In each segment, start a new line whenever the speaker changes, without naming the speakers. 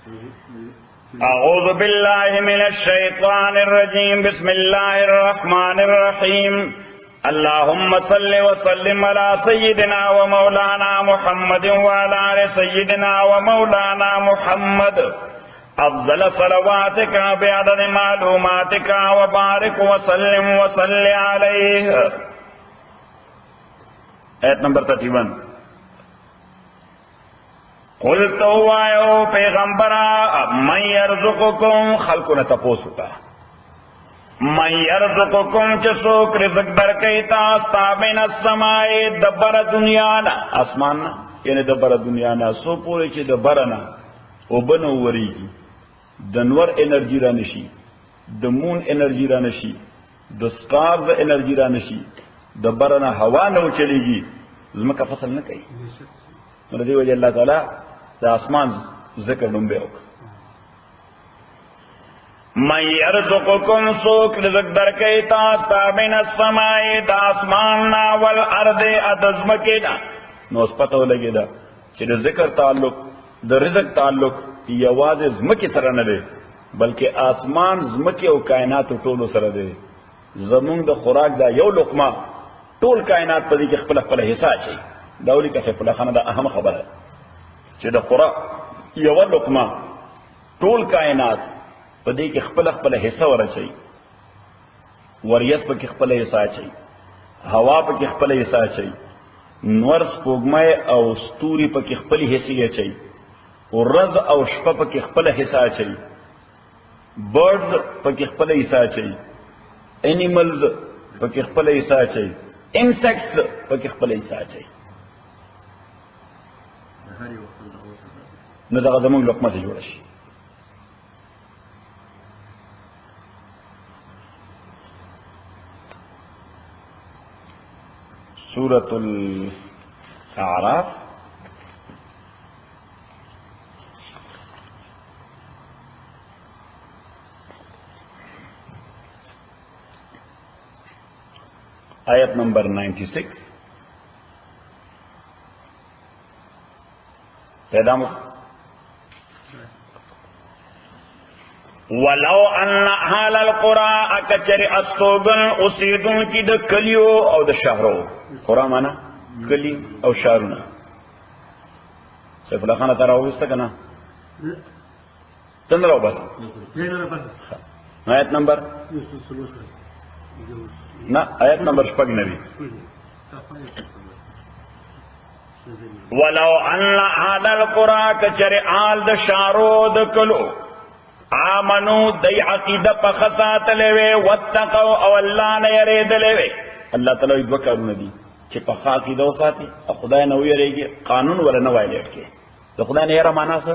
اعوذ باللہ من الشیطان الرجیم بسم اللہ الرحمن الرحیم اللہم صل وسلم علی سیدنا و مولانا محمد وعلی آل سیدنا و مولانا محمد افضل صلواتک بعدد معلوماتک وبارک وسلم وصل علیہ. آیت نمبر 31. قل تو آئو پیغمبرا من یرزقکم خلقو نتپوسو کا من یرزقکم چسوک رزق درکی تاستا من السمائی دبر دنیانا آسماننا یعنی دبر دنیانا سو پوری چی دبرنا او بنو وریگی دنور انرجی را نشی دمون انرجی را نشی دسکارز انرجی را نشی دبرنا ہوا نو چلیگی زمکا فصل نکی رضی وجہ اللہ تعالی دا آسمان ذکر نمبے ہوگا. من یرزقکم سوک رزق درکی تاستا من السمائی دا آسماننا والارض ادزمکینا. نو اس پتہ لگے دا چی دا ذکر تعلق دا رزق تعلق یواز زمکی سر نلے بلکہ آسمان زمکی و کائنات و طول سر دے. زمون دا خوراک دا یو لقمہ طول کائنات پا دی که خپل خپل حصہ چاہی داولی کسی پلا خانه دا اهم خبر ہے چه دا خوراک یو لقمہ طول کائنات پا دی که خپل خپل حصہ ورہ چاہی وریس پا که خپل حصہ چاہی ہوا پا که خپل حصہ چاہی نورس پوگمائے او ستوری پا که خپل حصہ چاہی ورز او شپا پا که خپل حصہ چاہی برڈز پا که خپل حصہ چاہی اینیملز پا که خپل حصہ چاہی انسیکٹس پا که خپل حصہ چاہی نو دا زمون لقمه ته جوړ شي. سورۃ الاعراف آیت نمبر 96 پیدا مو ولو ان اهل القرى اکچر استوگن اسیدون کی د کلیو او د شهرو قرى معنا کلی او شهرونه سیف الله خان تراو وسته کنه تندرو بس آیت نمبر نا آیت نمبر شپږ نوی ولو ان اهل القرى کچر آل د شهرو د کلو آمنو دی عقیدہ پا خسات لیوے واتقو او اللہ نے یرید لیوے. اللہ تعالیٰ دو کارون دی چی پا خاقیدہ و ساتی خدای نو یرے گی قانون ولا نوائی لیٹ کے تو خدای نے یرہ مانا سا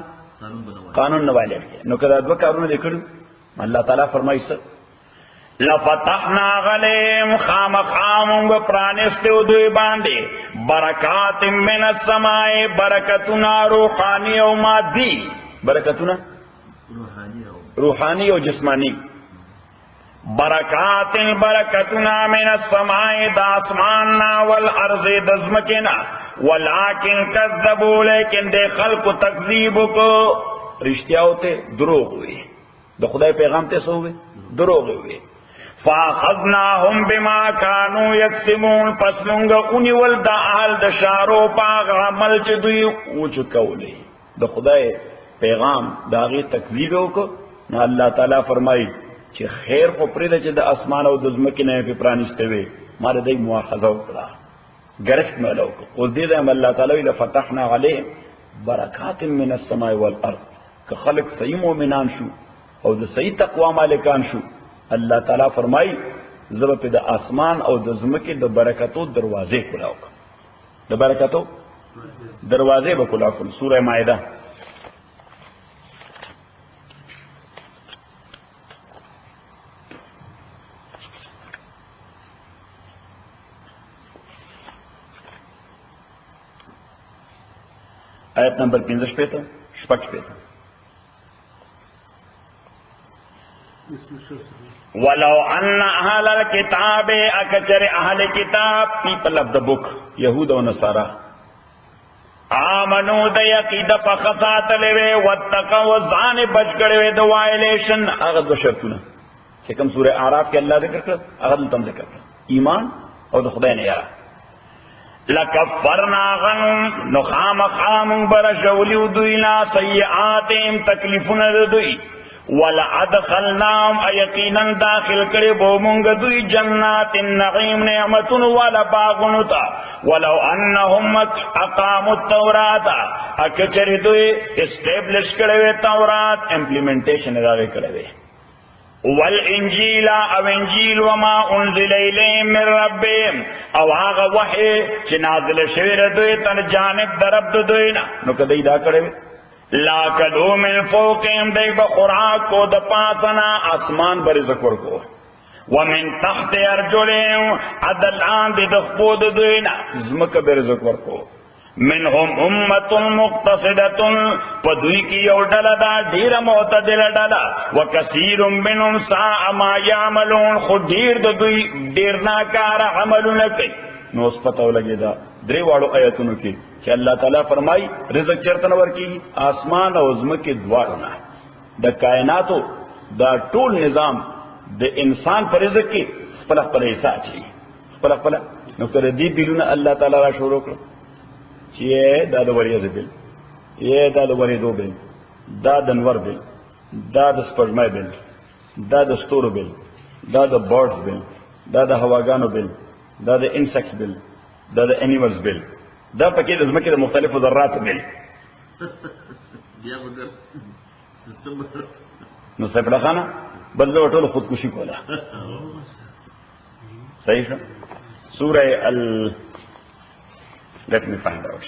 قانون نوائی لیٹ کے نو کدا دو کارون دی کرو اللہ تعالیٰ فرمائی سا لفتحنا غلیم خام خامنگ پرانستیو دوی باندے برکات من السمائی برکتنا روحانی و مادی برکتنا روحانی و جسمانی برکات برکتنا من السماء دا اسماننا والارض دزمکنا ولیکن کذبو لیکن دے خلق تکذیب کو رشتیا ہوتے دروغ ہوئے دا خدای پیغام تے سو ہوئے دروغ ہوئے فاخذناهم بما كانوا يكسبون پس لونگا اونی والدا اہل دا شارو پاغ عمل چ دوی اوچ کولی دا خدای پیغام داغی تکذیب کو نہ اللہ تعالیٰ فرمائی چی خیر کو پرید چی دا اسمان او دزمکی نے پی پرانستے ہوئے مارا دی مواخذہ اکڑا گرفت ملو کو قل دید ہم اللہ تعالیٰ لفتحنا علیہم برکات من السماء والارض کہ خلق صحیح مومنان شو او دا صحیح تقوی مالکان شو اللہ تعالیٰ فرمائی زب پی دا اسمان او دزمکی دا برکتو دروازے کلاو دا برکتو دروازے بکلاو کل. سورہ مائدہ آیت نمبر 15 پہ تھا شپک پہ تھا ولو ان اہل الکتاب اکچر اہل کتاب people of the book یہود و نصارہ آمنو د یقید په خصات لوي وتقوا ځان بچ کړي د وایلیشن. هغه دو شرطونه چې کوم سوره اعراف کې الله ذکر کړ هغه دلته ذکر کړ، ایمان او د خدای نه یاره. لکفرنا غنم نو خامخام برشولیو دوینا سیئاتهم تکلیفون دوی ولادخلناهم یقینا داخل کړي بو مونږ دوی جنات النعیم نعمتون ولا باغون تا ولو انهم اقاموا التوراۃ اکچری دوی اسټیبلش کړي تورات امپلیمنټیشن راوي کړي والانجیل او انجیل وما انزل الیهم من ربهم او هغه وحی چې نازل شوی دوی تر جانب درب دوی نه نو کدی دا کړي لا کلو من فوقهم دی بخوراک کو د پاسنا اسمان بر ذکر کو ومن تحت ارجلهم عدلان دی دخبود دوینا زمک بر ذکر کو منهم امت مقتصدت پدوی کی یو ڈالا دا دیر معتدل ڈالا وکثیر منهم ساء ما یعملون خود دیر دوی دیر ناکار عملون کئی نو اس پتاو لگی دا دری واړو آیتونو کې چې الله تعالی فرمای رزق چرته نور کی آسمان او زمکه دواړو نه د کائناتو دا ټول نظام د انسان پر رزق کې خپل خپل حصہ چي خپل خپل نو کړه دې بیلونه الله تعالی را شروع کړ چې دا د وریځ بیل یې دا د وریځو بیل دا د انور بیل دا د سپوږمۍ بیل دا د ستورو بیل دا د برډز بیل دا د هواګانو بیل دا د انسیکټس بیل دا د انیملز بیل دا پکې د زمکه د مختلفو ذراتو بیل نو سپړه خانه بدل ټول خودکشي کوله صحیح شو سوره ال let me find out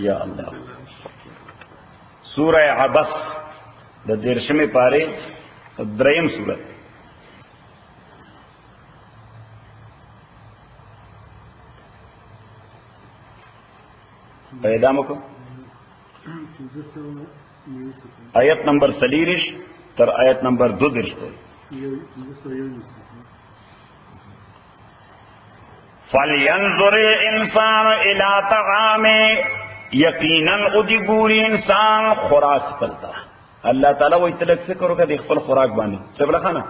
یا الله سورہ عبس د دیرشمه پاره دریم سورت پیدا مکو آیت نمبر 30 تر آیت نمبر 2 فَلْيَنْظُرِ الْإِنسَانُ إِلَى طَعَامِهِ یقیناً ادی گوری انسان خوراک پلتا اللہ تعالیٰ وی تلک سکرو که دی خپل خوراک بانی سفلا خانا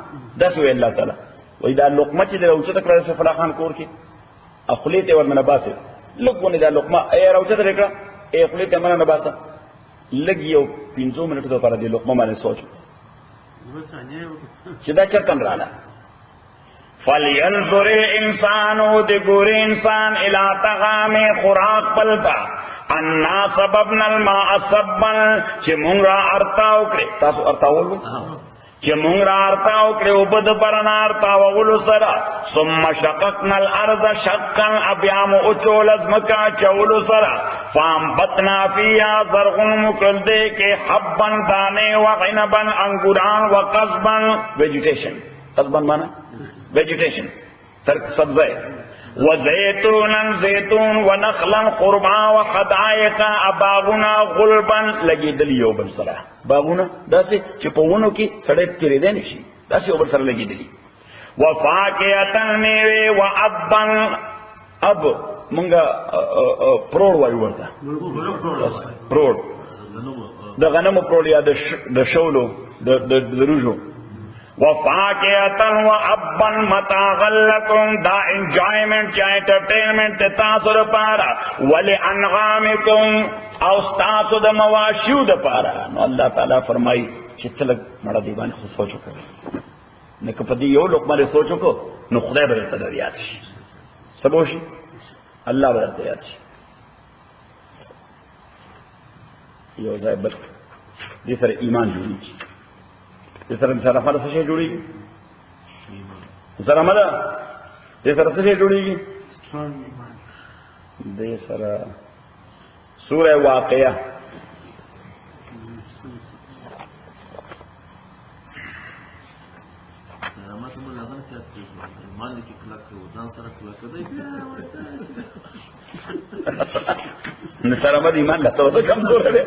دس وی اللہ تعالیٰ وی دا لقمه چی دی روچه تکلا سفلا خان کور کی اخلیت ورن نباسه لگونی دا لقمه ای روچه تکلا ای اخلیت ورن نباسه لگی یو 15 منٹ دو پارا دی لقمه مانے سوچو چی دا چرکن رانا فَلْيَنْظُرِ الْإِنسَانُ دِگُرِ انسان الى طعام خوراک پلتا انا سببنا الماء صبا چه مونگ را ارتاو کرے تاسو ارتاو لو چه مونگ را ارتاو کرے اوبد پرنا ارتاو غلو سرا ثم شققنا الارض شقا ابیام اچول ازمکا چولو سرا فانبتنا فیها زرغن مکل دے کے حبا دانے وغنبا انگوران وقصبا ویجیٹیشن قصبا مانا ویجیٹیشن سبزہ وزیتونا زیتون ونخلا قربا وحدائقا باغونا غلبا لگی دلی یو بل سرا باغونا دا سے چپونو کی سڑے تیرے دے نشی دا سے یو بل سرا لگی دلی وفاقیتا میوے وعبا اب منگا پروڑ وائی وردا پروڑ دا غنم پروڑ یا دا شولو دا روجو وفاقیتا وعبا متاعا لکم دا انجوائمنٹ چا انٹرٹینمنٹ تاسو دا پارا ولی انغامکم او ستاسو دا مواشیو دا پارا نو اللہ تعالیٰ فرمائی چتلک مڑا دیوانی خود سوچو کرے نکا پا دی یو لقمہ دے سوچو کو نو خدای بدلتا در یاد شی سبوشی اللہ بدلتا یاد شی یو زائب بلک دی سر ایمان جوڑی چی دی سر انسان احمد سشے جوڑی گی انسان احمد دی سر سشے جوڑی گی دی سر سورہ واقعہ نسار احمد ایمان لگتا ہو تو کمزور ہے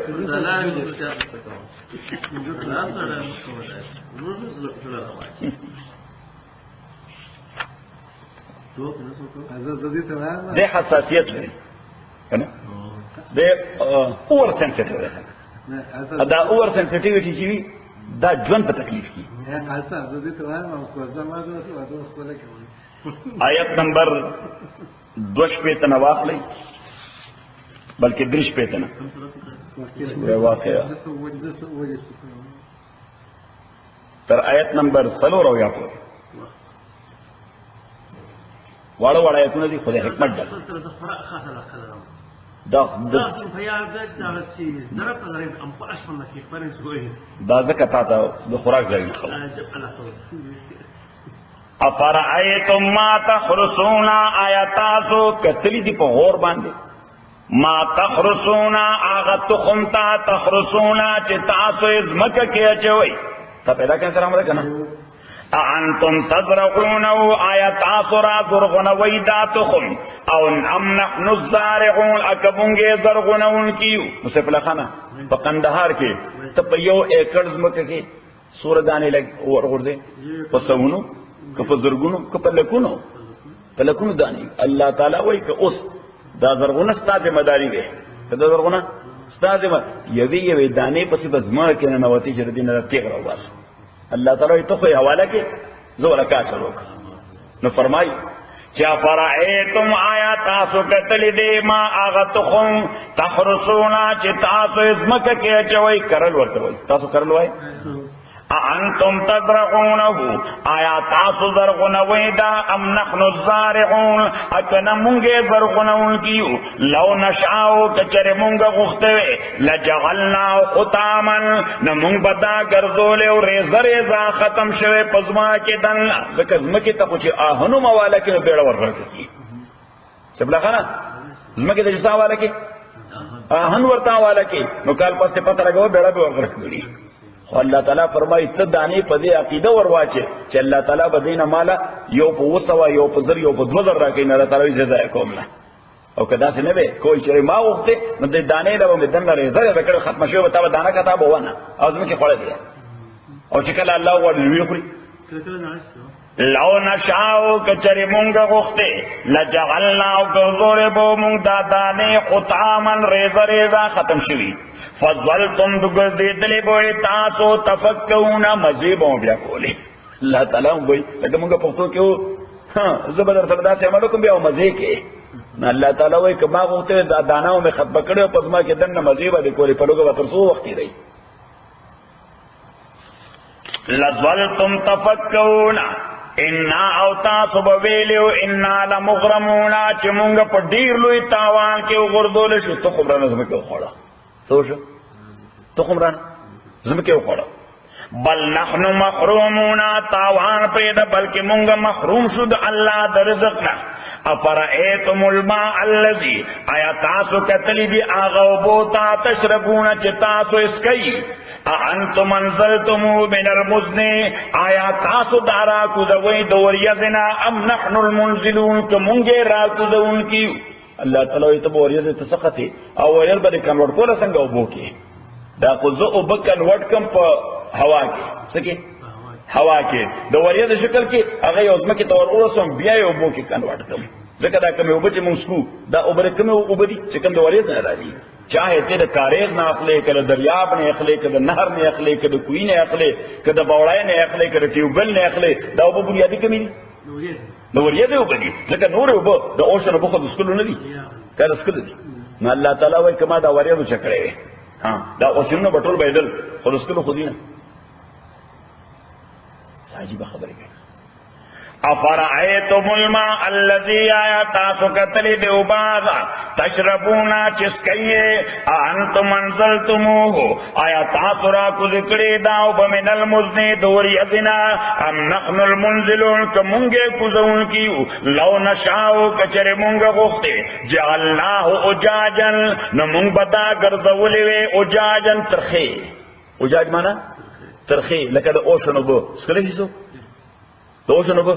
د حساسیت لري کنه د اور سنسټیو ده دا اور سنسټیویټي چې وي دا ژوند په تکلیف کی آیت نمبر 2 په تنواخ لې بلکې درش په تنه واقعا تر آیت نمبر 3 او یا پورې واړه واړه آیتونه دي خدای حکمت ده دا ځکه تا ته د خوراک ځای خو افرأیتم ما تحرسون آیاتاسو کتلی دی په غور باندې ما تحرسون آغا تخم تا تحرسون چې تاسو ازمکه کې اچوي تا پیدا کړئ سره امر کنه انتم تزرعونه آیات اسرا زرغنوی دا تخم او ام نحن الزارعون اکبونګه زرغنون کیو مصطفی خانه په قندهار کې ته په یو ایکړ زمکه کې سور دانې لګ ورغورځي په سونو کپ زرغونو کپ لکونو په لکونو دانې الله تعالی وایي که اوس دا زرغونه ستاسو مداري ده دا زرغونه ستاسو یوي دانې پسې بس ما کې نه نوتی چې دینه تیغ راوباس اللہ تعالی تو کوئی حوالہ کے زور کا چلو نو فرمائی چا فرائیتم آیا تاسو کتلی دے ما آغا تخم تحرسونا چی تاسو ازمکا کیا چوئی کرل ورطوئی تاسو کرل وائی انتم تزرعونه آیا تاسو زرغنوی دا ام نحن الزارعون اکنا مونگے زرغنون کیو لو نشاو کچر مونگا غختوے لجغلنا ختاما نمونگ بدا گرزولے و ریزا ریزا ختم شوے پزما کے دن زکر زمکی تا کچھ آہنو موالا کی بیڑا ورغرک کی سبلا خانا زمکی تا جسا والا کی آہن ورطا والا کی نکال پاستے پتہ لگو بیڑا بی ورغرک دی اللہ تعالیٰ فرمائی تد دانی پا دے عقیدہ ورواچے چا اللہ تعالیٰ بدین مالا یو پا وسوا یو پا زر یو پا دوزر راکی نا اللہ تعالیٰ جزائے کومنا او کدا سے نبے کوئی چرے ما وقتے ندے دانے لبا میں دن ریزر رکڑ ختم شو بتا دانا کتا بوانا آزمی کی خوڑا دیا او چکل اللہ وارد نوی خوری لو نشاو کچری مونگا غختے لجعلناو گزور بو مونگ دا دانے خطامن ریزر ریزا ختم شوی فضلتم دگردیدلی بوئی تاسو تفکونا مزیبوں بیا کولی اللہ تعالیٰ بوئی لیکن مونگا پختو کیو زبدر سردا سے عملکم بیا مزی کے اللہ تعالیٰ بوئی کہ ما غختے داناو میں خط بکڑے و پزما کے دن مزیبہ دی کولی پلوگا بطرسو وقتی رہی لظلتم تفکونا انا او تاسو بویلیو انا لمغرمونا چی مونگا پا دیر لوی تاوان کے غردول شو تو خبران زمکیو خوڑا سوشو تو خبران زمکیو خوڑا بل نحن محرومونا تاوان پیدا بلکہ مونگا محروم شد اللہ در رزقنا افرائیتم الماء اللذی آیا تاسو کتلی دی آغاو بوتا تشربونا چی تاسو اسکئی انتم انزلتمو من المزنی آیا تاسو دارا کدوئی دور یزنا ام نحن المنزلون کمونگے را کدون کیو اللہ تعالی تب اور یز تسقطی او ور بل کنورټ کوله څنګه وبو کې دا خو زه او بکن وټ کم په هوا کې سکه هوا کې د وریځ شکل کې هغه یو ځمکه تور اورسم بیا یو وبو کې کنورټ کم ځکه دا کوم وبو چې موږ سکو دا اوبره کوم وبدي چې کوم د وریځ نه راځي چاہے ته د کاریز نه اخلي کله دریاب نه اخلي کله نهر نه اخلي کله کوی نه اخلي کله باوړای نه اخلي کله ټیوبل نه اخلي دا وبو بنیادی کمی نو وریځه وبدي ځکه نور وبو د اوشن وبو خو د سکلو نه دي کله سکل دي نو الله تعالی وای کما دا وریځو چکړې ها دا اوشن بټول بيدل خو د سکلو خو دي نه عجیب خبره کوي افرائیتم الماء اللذی آیا تاسو کتلی دیو بازا تشربونا چسکیے انتم انزلتموه آیا تاسو را کو ذکری داو بمن المزنی دوری ازنا ام نحن المنزلون کمونگے کزون کیو لو نشاو کچر مونگ غختے جعلناہ اجاجن نمونگ بدا گرزولیوے اجاجن ترخی اجاج مانا ترخی لکه د اوشنو بو سکله شي سو د اوشنو بو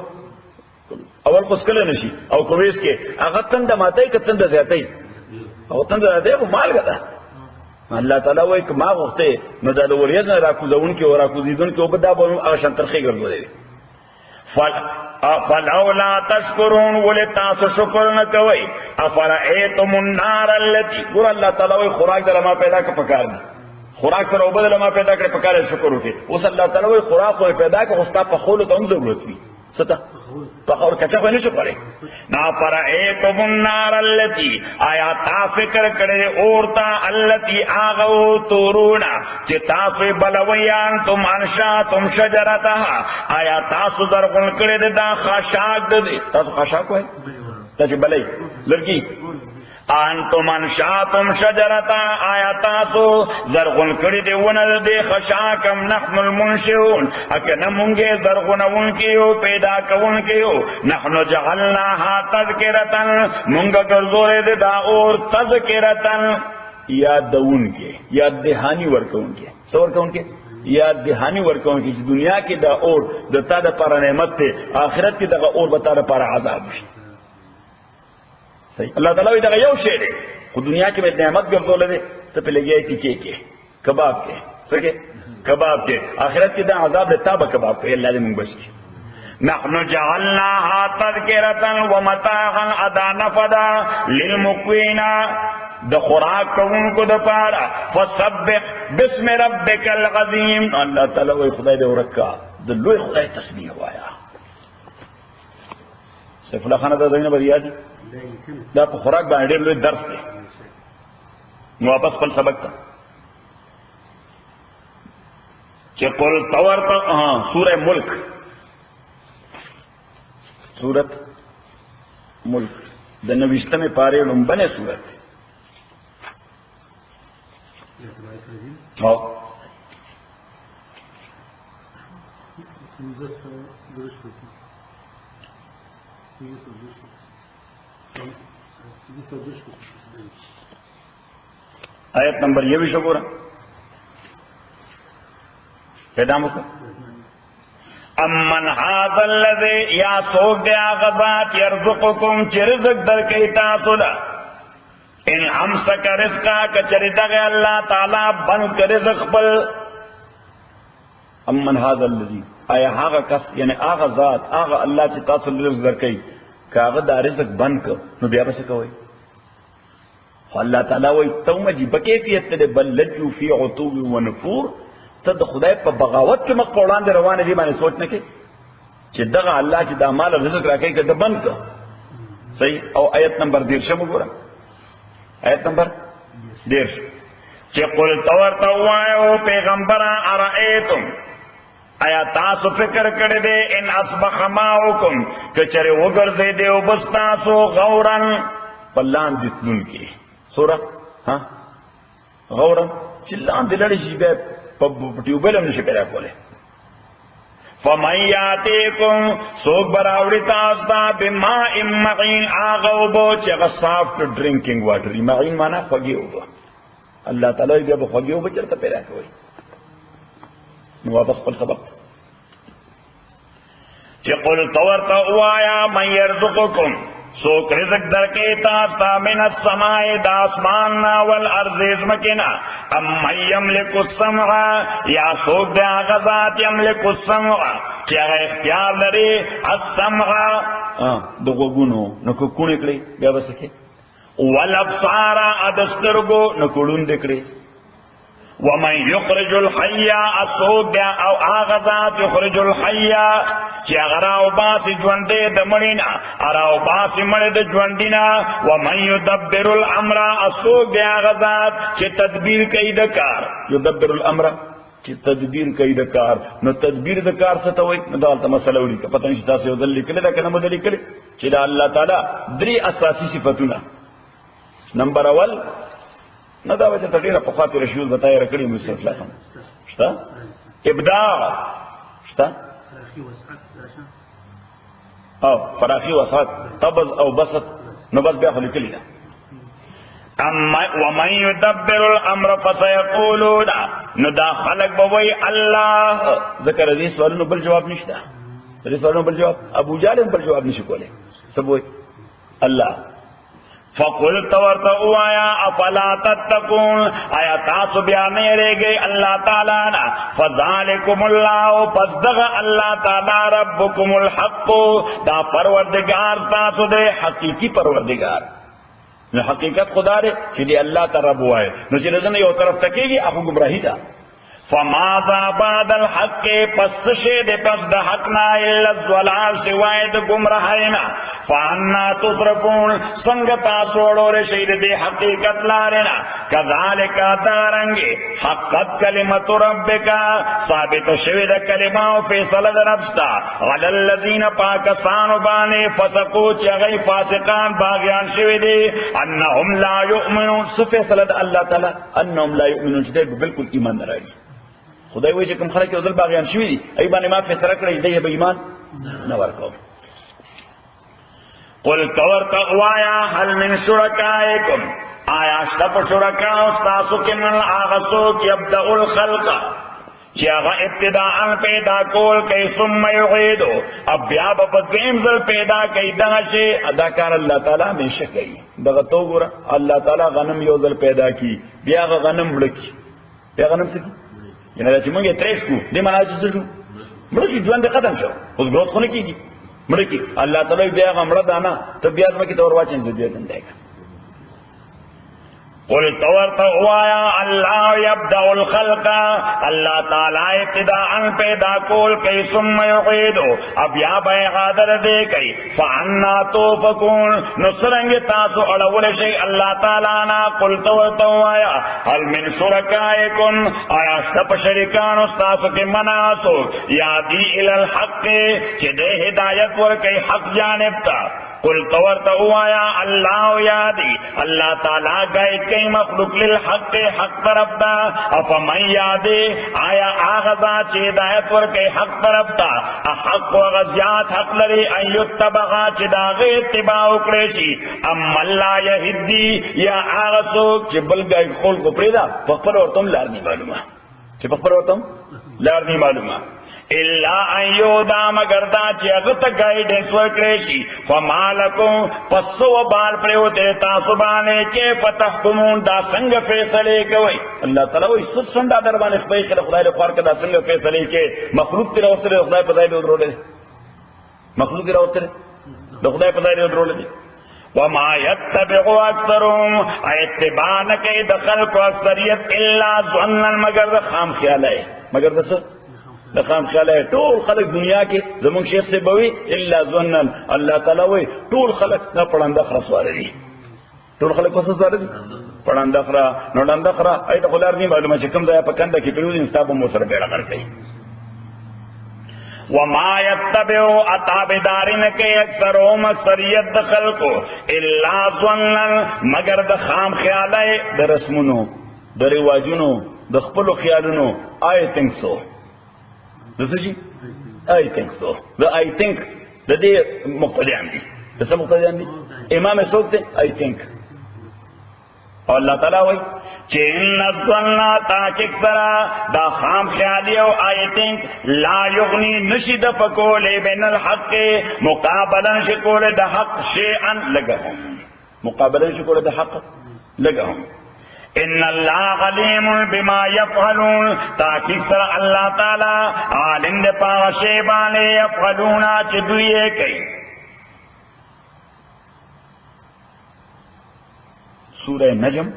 اول خو سکله نشي او کویس کې هغه تند ماته کې تند زیاتای او تند زیاتای په مال غدا الله تعالی وایي که ما غوښته نو دا د وریځ نه راکوزونکي او راکوزیدونکي اوبه دا به هغه شان ترخې ګرځولې. فلولا تشکرون ولې تاسو شکر نه کوئ. افرأیتم النار التي ګور الله تعالی وایي خوراک در ما پیدا کړ پکار دي، خوراک سره اوبه در ما پیدا کړ پکار شکر وکړي. اوس الله تعالی وایي خوراک خو پیدا کړ خو ستا په خولو ته هم ضرورت وي ستا پخور کچا خو نه شو پړې. نا فرأیتم النار التي آیا تا فکر کړې اورتا التي اغو تورونا چې تاسو بلویان تم انشاتم شجرتها آیا تاسو درغون کړې دا خاشاک دې تاسو خاشاک وای ته چې بلې لړکی انتم انشاتم شجرتا آیا تاسو زرغون کړي دی ونه دې خشاکم نحن المنشئون اکنه مونږه زرغونون کیو پیدا کون کیو نحنو جعلناها تذکرتا مونږه ګرځولې دې دا اور تذکرتا یاد دون کې یاد دهانی ورکون کې څور کون کې یاد دهانی ورکون کې چې دنیا کې دا اور د تا د پر نعمت ته آخرت کې دغه اور به تا د پر عذاب شي. اللہ تعالیٰ وی دا یو شے دے خود دنیا کے میں نعمت گردولے دے تو پہ لگیا ٹکے کے کباب کے سکے کباب کے آخرت کے دا عذاب دے تابا کباب کے اللہ دے منگوش کی. نحن جعلناها تذکرتا ومتاعا ادا نفدا للمقوین دا خوراک کون کو دا پارا فسبح بسم ربک العظیم. اللہ تعالیٰ وی خدای دے ورکا دا لوی خدای تسبیح ہوایا. سیف اللہ خانہ دا زمینہ بر یاد دا په خوراک باندې ډېر لوی درس دی. نو واپس خپل سبق ته چې قل تورته سوره ملک سورت ملک د 90مې پاره لومبنه سورت او آیت نمبر یہ بھی شکورا پیدامو کو امن هذا الذي یا سوک دیا غذات یرزقکم چی رزق در کئی تاسولا ان امسک رزقا کچری دغی اللہ تعالی بند کر رزق بل. امن هذا الذي آیا آغا کس یعنی آغا ذات آغا اللہ چی تاسول رزق در کئی کاغذ دا رزق بند کر نو بیا بس کوئی. اللہ تعالیٰ وی توم جی بکیفیت تے بل لجو فی عطوب و نفور تد خدای پا بغاوت کے مق پوڑان دے روانے دی بانے سوچنے کے چی دغا اللہ چی دا مال رزق راکے کہ دا بند کر صحیح. او آیت نمبر 13 مگورا آیت نمبر 13 چی قل تورتوائیو پیغمبران ارائیتم آیا تاسو فکر کردے دے ان اصبح ماؤکم کچرے وگر دے دے و بستاسو غورن پلان دیتلون کی سورہ غورن چلان دلڑی شیبے ٹیوبیلم نشی پیدا کولے. فمن یاتیکم سوک براوڑی تاستا بماء معین آغوبو چگا سافٹ ڈرنکنگ واٹر معین مانا خوگی ہوگا. اللہ تعالیٰ بیا بخوگی ہوگا چلتا پیدا کوئی. نو واپس پر سبق چی قل تورتا اوایا من یرزقکم سوک رزق در کے تاستا من السماء دا اسماننا والارض ازمکنا ام من یملک السمع یا سوک دیا غزات یملک السمع کیا اختیار لرے السمع دو گونو نکو کون اکڑے بیا بسکے والابصارا ادسترگو نکولون دکڑے ومن یخرج الحی اسوک دیا او آغذات یخرج الحی چی اغراو باسی جوندے دمڑینا اراو باسی مڑد جوندینا ومن یدبر الامر اسوک دیا آغذات چی تدبیر کئی دکار یدبر الامر چی تدبیر کئی دکار نو تدبیر دکار ستوئی ندالتا مسئلہ اولی کا پتہ نشتا سے ادل لکلے دا کنم ادل لکلے چی دا اللہ تعالی دری اساسی صفتونا. نمبر اول نہ دا وجہ تغیر پخوات رشیوز بتائے رکڑی مصرف لکھم شتا ابداع شتا او فراخی وسعت قبض او بسط نو بس بیا خلی کلی ومن یدبر الامر فسیقولون نو دا خلق بوئی اللہ ذکر حدیث والنو بل جواب نشتا حدیث والنو بل جواب ابو جہل بل جواب نشکولے سب وئی اللہ فقلت ورته وایا افلا تتقون آیا تاسو بیا نه یریږئ الله تعالی نه فذلکم الله پس دغه الله تعالی ربکم الحق دا پروردگار تاسو دې حقیقی پروردگار نو حقیقت خدا دې چې دی الله تعالی رب وای نو چې لږ یو طرف تکیږي هغه گمراهی ده فماذا بعد الحق پس شه دے پس دا حق نا الا الضلال سوائے دا گمراہینا فانا تصرفون سنگتا سوڑو رشید دے حقیقت لارنا کذالک دارنگی حقت کلمت ربکا ثابت شوید کلمہ و فیصلہ ربستا غلی اللذین پاکستان بانے فسقو چغی فاسقان باغیان شویدے انہم لا یؤمنون سفیصلہ اللہ تعالی انہم لا یؤمنون چدے بالکل ایمان نرائی خدای وایي چې کوم خلک یو ځل باغیان شوي دي ای باندې ما فیصله کړې دی به ایمان نه ورکوم قل ورته وایا هل من شرکائکم آیا شته په شرکاو تاسو کې من هغه څوک یبدأ الخلق چې هغه ابتداء پیدا کول کوي ثم یعیدو اب بیا په دیم ځل پیدا کوي دغه شی ادا کار الله تعالی همیشه کوي دغه تو ګوره الله تعالی غنم یو ځل پیدا کی بیا غنم مړکی بیا غنم سکی یعنی چې موږ یې تریس کو دې معنا چې څه شو مړ شي ژوند ختم شو اوس ګوت خو نه کیږي مړ کی الله تعالی بیا غمړه دانا ته بیا ځمکې تور واچین زه دې څنګه قل تورت وایا الله یبدأ الخلق الله تعالی ابتداء پیدا کول کوي ثم یعیدو اب یا به غادر دې کوي فانا توفقون نصرنګ تاسو اړول شي الله تعالی نا قل تورت وایا هل من شرکائکم آیا سب شریکان تاسو کې مناسو یادی ال الحق چې دې هدایت ور کوي حق جانب ته قل تورت وایا الله یادی الله تعالی گائیڈ کئی مخلوق للحق حق طرف دا افمن یادی آیا آغذا چی ہدایت ور کئی حق طرف دا حق و غزیات حق لری ان یتبغا چی داغی اتباع اکریشی ام لا یهدی یا آغسوک چی بلگئی خول کو پریدا پخپر ورتم لارنی معلومہ چی پخپر ورتم لارنی معلومہ الا ایودا مگر دا چې هغه ته گایډنس ورکړي شي فمالکم پسو بال پرو ته تاسو باندې کې فتحکمون دا څنګه فیصله کوي الله تعالی وي څنګه در باندې خپل خدای له خور کدا څنګه فیصله کوي مخلوق تر اوسره خدای په ځای به ورولې مخلوق تر اوسره د خدای په ځای به ورولې وما يتبع اكثرهم اتباع کوي د خلق اکثریت الا ظنا مگر خام خیال ہے مگر دسه لخام خیال ہے ټول خلق دنیا کې زمون شیخ سے بوي الا ظنن الله تعالی وي ټول خلق نه پړنده خرص واري ټول خلق پس واري پړنده خرا نوډنده خرا ایت خلار نه معلومه چې کوم ځای په کنده کې پیرو انصاف مو سره بیره کوي وما يتبع اتابدارن کے اکثرهم اکثریت د خلقو الا ظنن مگر د خام خیال ہے د رسمونو د رواجونو د خپل خیالونو I think so دسه جی I think so the I think د دې مقتدیان دي دسه مقتدیان دي امام څوک دی I think الله تعالی وای چې ان الظن تاکک سرا دا خام خیالی او I think لا یغنی نشد فکول بین الحق مقابلا شکول د حق شیئا لگهم مقابلا شکول د حق لگهم ان اللہ علیم بما یفعلون تاکہ سر اللہ تعالی عالم دے پاوشے بانے یفعلون چدوئے کئی سورہ نجم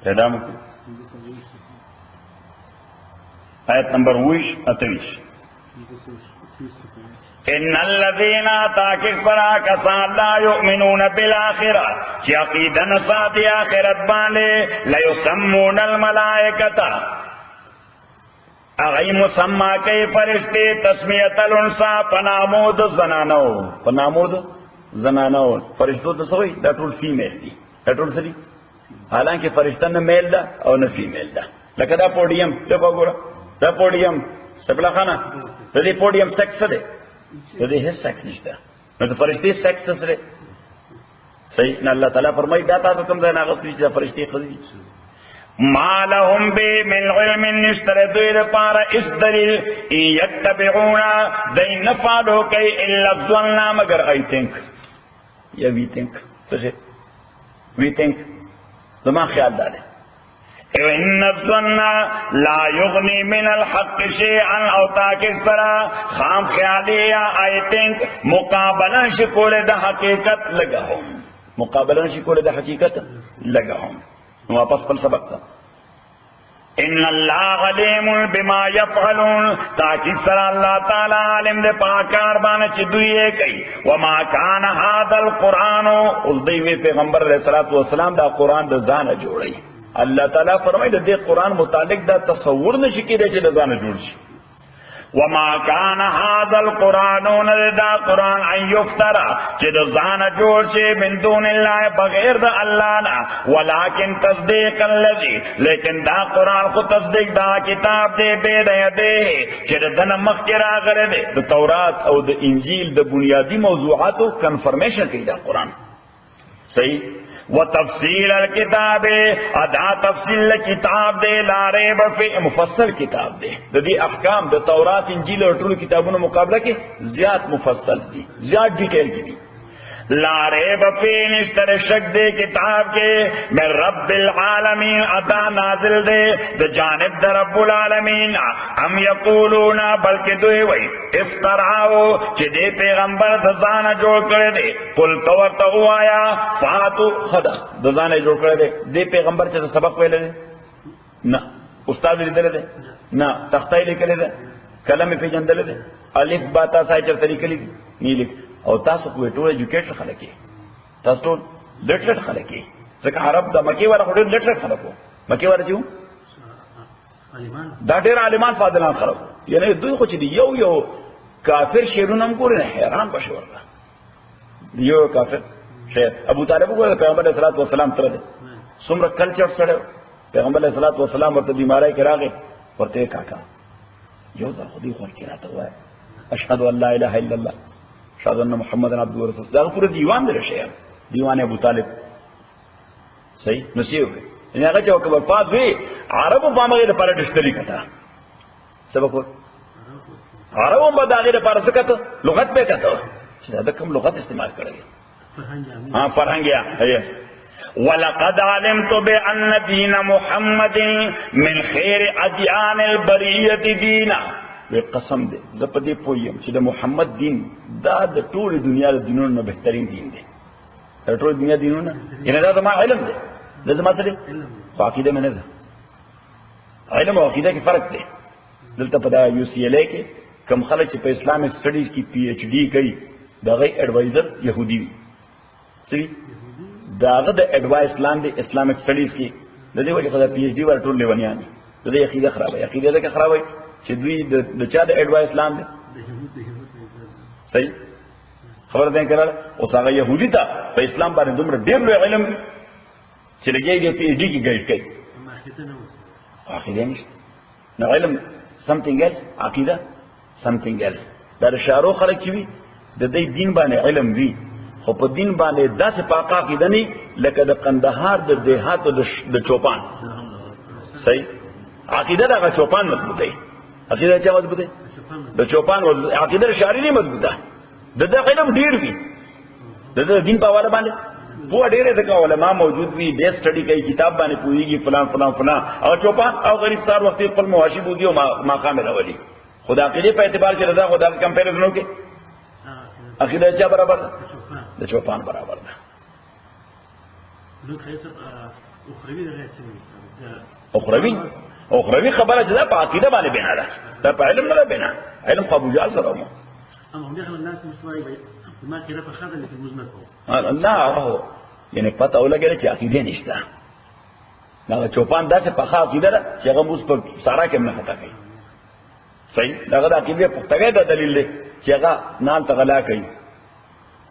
پیدا مکو آیت نمبر 28 ان الذين تاكك فراك لا يؤمنون بالاخره چې عقیده نصاب اخرت باندې لا يسمون الملائکه اغی مسما کئی فرشتے تسمیت الانسا پنامود زنانو فرشتو تسوئی دا ټول فیمیل دی دا ټول سری حالانکہ فرشتہ نہ میل دا اور نہ فیمیل دا لکه دا پوڈیم لکه ګوره دا پوڈیم سپلا خانه د دې پوډیم سیکس ده د دې هیڅ سیکس نشته نو د فرشتي سیکس سره صحیح نه. الله تعالی فرمایي دا تاسو کوم ځای نه غوښتي چې فرشتي خدي ما لهم به من علم نشتر دوی د پاره اس دلیل یتبعون دای نه فالو کوي الا ظن مگر I think یا we think څه we think زما خیال دار ان الظن لا یغنی من الحق شیئا او تاکہ سرا خام خیالی یا I think مقابلہ شکول د حقیقت لگا ہوں مقابلہ شکول د حقیقت لگا ہوں. واپس پر سبق تھا ان اللہ علیم بما یفعلون تاکہ سر اللہ تعالی علم دے پاکار بانے چی دوئے کئی وما کان هذا القرآن اس دیوے پیغمبر علیہ السلام دا قرآن دا زانہ جوڑی. اللہ تعالی فرمائی دا دے قرآن متعلق دا تصور نشکی دے چی دا زانہ جوڑ شی وما كان هذا القرآن دا قرآن ان يفترى چه زان جوڑ چه من دون اللہ بغیر دا اللہ نا ولكن تصدیق الذي لیکن دا قرآن خود تصدیق دا کتاب دے بید یدے چه دن مخیرہ غردے دا تورات او دا انجیل دا بنیادی موضوعاتو کنفرمیشن کی دا قرآن صحیح وتفصیل الکتاب ادا تفصیل کتاب دے لا ریب فی مفصل کتاب دے دی احکام د تورات انجیل اور ټول کتابونو مقابلہ کے زیاد مفصل دی زیاد ڈیٹیل کی دی لا ریب فی نشتر شک دے کتاب کے من رب العالمین ادا نازل دے د جانب در رب العالمین ام یقولون بلکہ دوی وی افتراو چی دے پیغمبر دزانہ جوڑ کرے دے قل توتو آیا فاتو خدا دزانہ جوڑ کرے دے پیغمبر چی سبق ویلے دے نا استاد لیدلے دے نا تختائی لکلے دے کلم پی جندلے دے الف باتا سائی چر طریقہ لکھ نہیں لکھ او تاسو کوی ټول ایجوکیټر خلک یې تاسو ټول لټرټ خلک یې ځکه عرب د مکی ولا ډېر لټرټ خلکو مکی ولا چې دا ډېر عالمان فاضلان خلکو یعنی دوی خو چې یو کافر شیرونه هم ګوري نه حیران بشي ورته یو کافر شیر ابو طالب وګوره پیغمبر علیه الصلاۃ والسلام تر دې څومره کلچر سره پیغمبر علیه الصلاۃ والسلام ورته بیماری کې راغی ورته کاکا یو ځل خو دې خور کې راته وای اشهد ان لا اله الا الله اشهد ان محمد عبده ورسوله دا پورا دیوان دی شیخ دیوان ابو طالب صحیح نصیب یعنی هغه چې کوم الفاظ وی عربو باندې لپاره ډیکشنری کته سبق عربو باندې لپاره څه کته لغت به کته چې دا کوم لغت استعمال کړی ها فرهنګیا هي ولقد علمت بان دين محمد من خير اديان البريه دينا قسم دے زپدی پویم چې د محمد دین دا د ټول دنیا د دینونو نه بهترین دین دی د ټول دنیا دینونو نه دا زما علم دی دا زما څه دی عقیده مې نه ده علم او عقیده کې فرق دی دلته په دا یو سی ال ای کې کم خلک چې په اسلامک سټډیز کې پی ایچ ډی کوي دا غي ایڈوایزر يهودي وي سړي داغه د ایڈوایس لاندې اسلامک سټډیز کې د دې وجه خدای پی ایچ ډی ور ټول لیونیان دي د عقیده خرابه عقیده ده خرابه چې دوی د چا د ایڈوایس لاندې صحیح خبر ده کړه اوس هغه يهودي ته په اسلام باندې دومره ډېر لوی علم چې لګيږي پی ایچ ډی کې ګایډ کوي عقیده نشته نو علم something else عقیده something else دا شارو خلک چې وي د دې دین باندې علم وي خو په دین باندې داسې پاکه عقیده نه لکه د قندهار د دیهاتو د چوپان صحیح عقیده دا چوپان مضبوطه عقیده چا مضبوطه د چوپان عقیده شاری نه مضبوطه د علم ډیر وي د دین په حواله باندې په ډیره د علماء موجود وي د سټډي کوي کتاب باندې پوریږي فلان فلان فلان او چوپان او غریب سار وخت خپل مواشي بودی او مقام راولي خدا عقیده په اعتبار سره دا خدا کمپیریزن وکي عقیده چا برابر ده د چوپان برابر ده اخروی خبره چې دا په عقیده باندې بنا ده دا په علم نه بنا علم خو ابو جهل سره مو
هم دغه الناس مشواري ما کړه په خاطر کې موږ نه کوو
الله یعنی پته ولګره چې عقیده نشته دا چوپان داسې په عقیده ده چې هغه موږ په سارا کې نه خطا کوي صحیح داغه د عقیده پختګه د دلیل دی چې هغه نام ته غلا کوي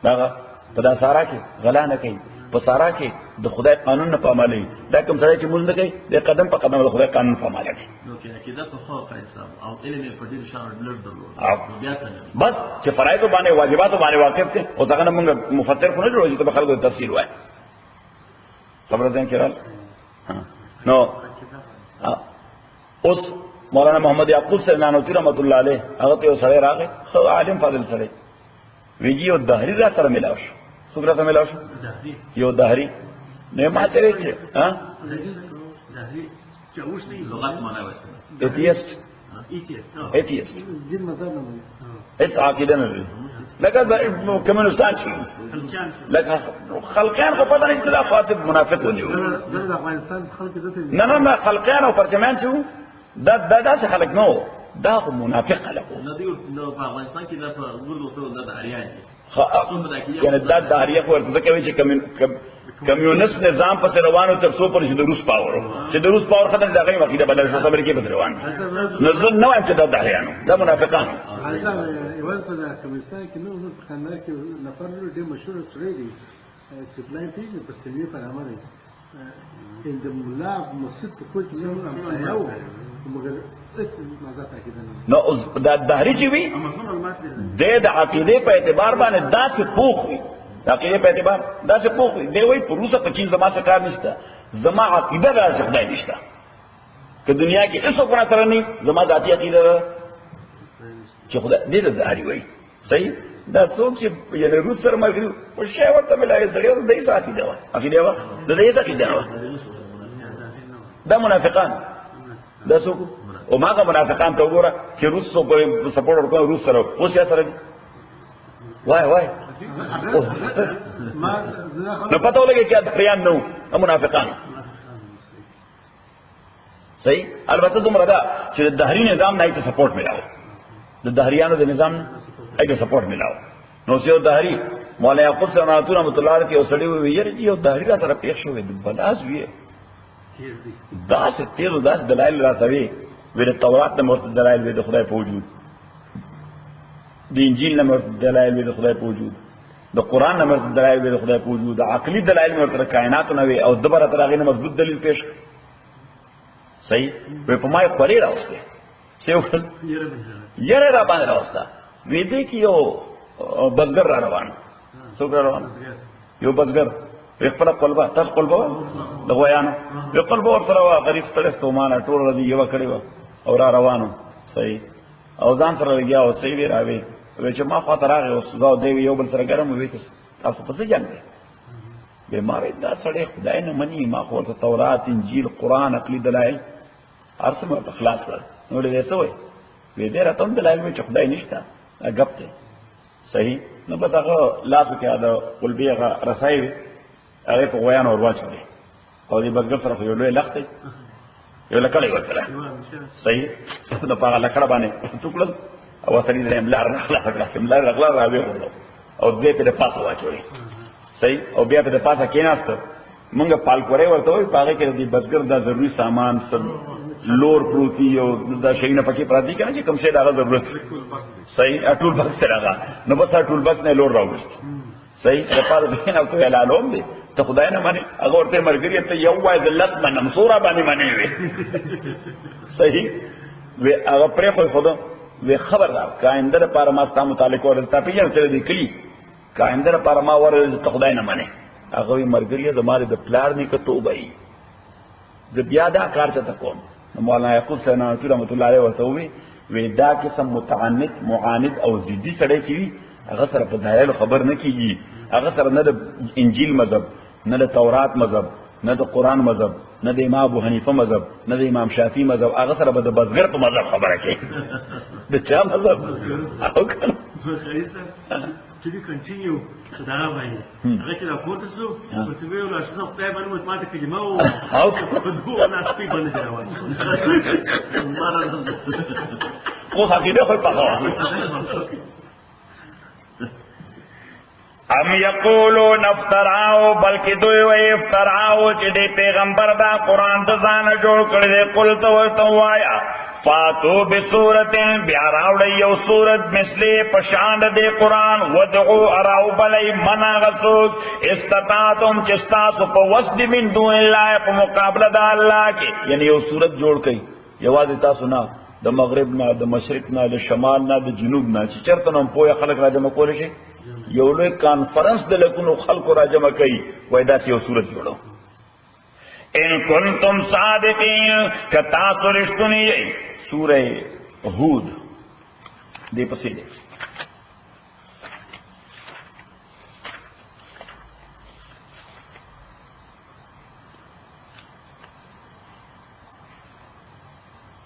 داغه په دا سارا کې غلا نه کوي په سارا کې د خدای قانون نه پامالي دا کوم سره چې موږ نه کوي د قدم په قدم د خدای قانون پامالي
نو کې عقیده په خو حساب او علم په ډیر شان لړ درلود بیا څنګه
بس چې فرایض باندې واجبات باندې واقف دي او څنګه موږ مفسر کو نه جوړو چې په خلکو تفصیل وایي خبره ده کېرال نو اوس مولانا محمد یعقوب سرنانوتی رحمت الله علیه هغه ته سره راغی خو عالم فاضل سره ویجی او دهری را سره ملاو شو څوک را سره ملاو شو یو دهری نه ماته چې ها
دهری چې اوس نه لغت معنا وایي
ایتیست ایتیست
دین مذهب نه وایي
اس عقیده نه لري لکه کمونستان چې لکه خلقیان خو پته نشته دا فاسد منافق ونیو
د افغانستان خلک دته
نه خلقیان او پرچمان چې دا داسې خلک نو دا خو منافق خلک
نه دی نو په افغانستان کې دا په ګردو سره د اریان دي
یعنی دا داریه خو ورته کوي چې کمیونست نظام پس روانو تر څو پر چې د روس پاور چې د روس پاور ختم دغه عقیده بدل شو امریکا پس روان نظر نه وایم چې دا داریانو دا منافقان
یوه په کمیونستان کې نو په خندا کې نفر ډېر مشهور سړی دی چې بلای پیږي په سیمه پر عمل ان د مولا مسجد په کوټ کې زموږ یو مګر
نو دا دهری چې وي د عقیده په اعتبار باندې داسې پوخ وي د عقیده په اعتبار داسې پوخ وي دی وایي په روسه په چین زما څه کار نشته زما عقیده داسې خدای نشته که دنیا کې هیڅ څوک سره نه زما ذاتي عقیده ده چې خدای دې د دهری وایي صحیح دا څوک چې یعنی روس سره ملګري په شی ورته ملایي سړی د دې عقیده وه عقیده وه د دې عقیده وه دا منافقان دا څوک او ماګه منافقان ته وګوره چې روس سو په سپورټ ورکوي روس سره اوس یا سره وای نو پته ولګي چې دریان نو منافقان صحیح البته دومره دا چې د دهری نظام نه ته سپورټ ملاو د دهریانو د نظام نه ته سپورټ ملاو نو یو دهری مولانا یعقوب سرناتو رحمت الله علیه او سړی وی یو دهری را سره پیښ شوې د بلاس وی داس تیر داس دلایل راځوي وی د تورات نه مرتد دلایل وی د خدای په وجود د انجیل نه مرتد دلایل وی د خدای په وجود د قران نه مرتد دلایل وی د خدای په وجود عقلی دلایل مرتد کائنات نه وی او دبره ترغه نه مضبوط دلیل پیش صحیح وی په مای پرې راوسته څه یره را باندې راوسته وی دې کې یو بزګر را روان څوک را روان یو بزګر خپل قلبه تاسو قلبه د غویانو یو قلبه ورسره وا غریب ستړی ستومانه ټول ورځ یو کړی و او را روانو صحیح او ځان سره لګیا او صحیح وی راوي چې ما خاطر راغی او زاو دی یو بل سره ګرم وی تاسو په څه جنګ بیمار دا سړی خدای نه مني ما خو ته تورات انجیل قران عقلی دلایل ارسم ورته خلاص کړ نو دې څه وای وی دې راته دلایل چې خدای نشته غپ ته صحیح نو بس هغه لاس کې دا قلبي رسای هغه په غویان اور واچولې او دې بزګر سره یو لوی لخت یو لکړی ورته صحیح نو په هغه لکړه باندې ټوکل او سړي دې املار رغلا راوي او دې په پاسه واچولې صحیح او بیا په پاسه کېناست مونږه پال کورې ورته وي پاره کې دې بزګر دا ضروري سامان سب لور پروتي او دا شي نه پکې پراتی کنه چې کوم شي دا ضرورت صحیح ټول بکس راغا نو بس ټول بکس نه لور راوست صحیح د پاره دې نه ته اعلانوم دي ته خدای نه مانی هغه ورته مرګري ته یو وای د لس باندې منصوره باندې مانی وي صحیح وی هغه پرې خو خدا وی خبر را کاینده لپاره ما ستاسو متعلق ورته پیژن چې دې کلی کاینده لپاره ما ورته ته خدای نه مانی هغه وی مرګري زماره د پلار نه ک توبه ای د بیا دا کار ته کوم مولانا یعقوب سرنانوتی رحمت الله علیه ورته وی دا قسم متعنت معاند او ضدی سړی چې هغه سره په دلایل خبر نه کیږي هغه سره نه د انجیل مذهب نه د تورات مذهب نه د قران مذهب نه د امام ابو حنیفه مذهب نه د امام شافعی مذهب هغه سره به د بزګر په مذهب خبره کوي د چا مذهب او کنه
to be continue دا وایي هغه چې راپورته شو په څه ویل چې څو په باندې ماته کلمه او په دوه نه سپي باندې روان
خو هغه خو په هوا ام یقولون افتراو بلکې دوی وایي افتراو چې دې پیغمبر دا قرآن د ځانه جوړ کړی دی. قل ته ورته وایا فاتو بسورتن بیا راوړی یو سورت مثلی پشان دې قرآن ودعو اراو بلی منا غسوک استطاعتم چې ستاسو په وس دي من دون الله په مقابله د الله کې، یعنی یو سورت جوړ کړي یوازې تاسو نه، د مغرب نه، د مشرق نه، د شمال نه، د جنوب نه، چې چرته نو پوهه خلک راجمع کولی شي، یو لوی کانفرنس د لکونو خلکو راجمع کوي، وایي داسې یو سورت جوړو. ان کنتم صادقین که تاسو رښتونی یئ. سورہ ہود دے پسے دے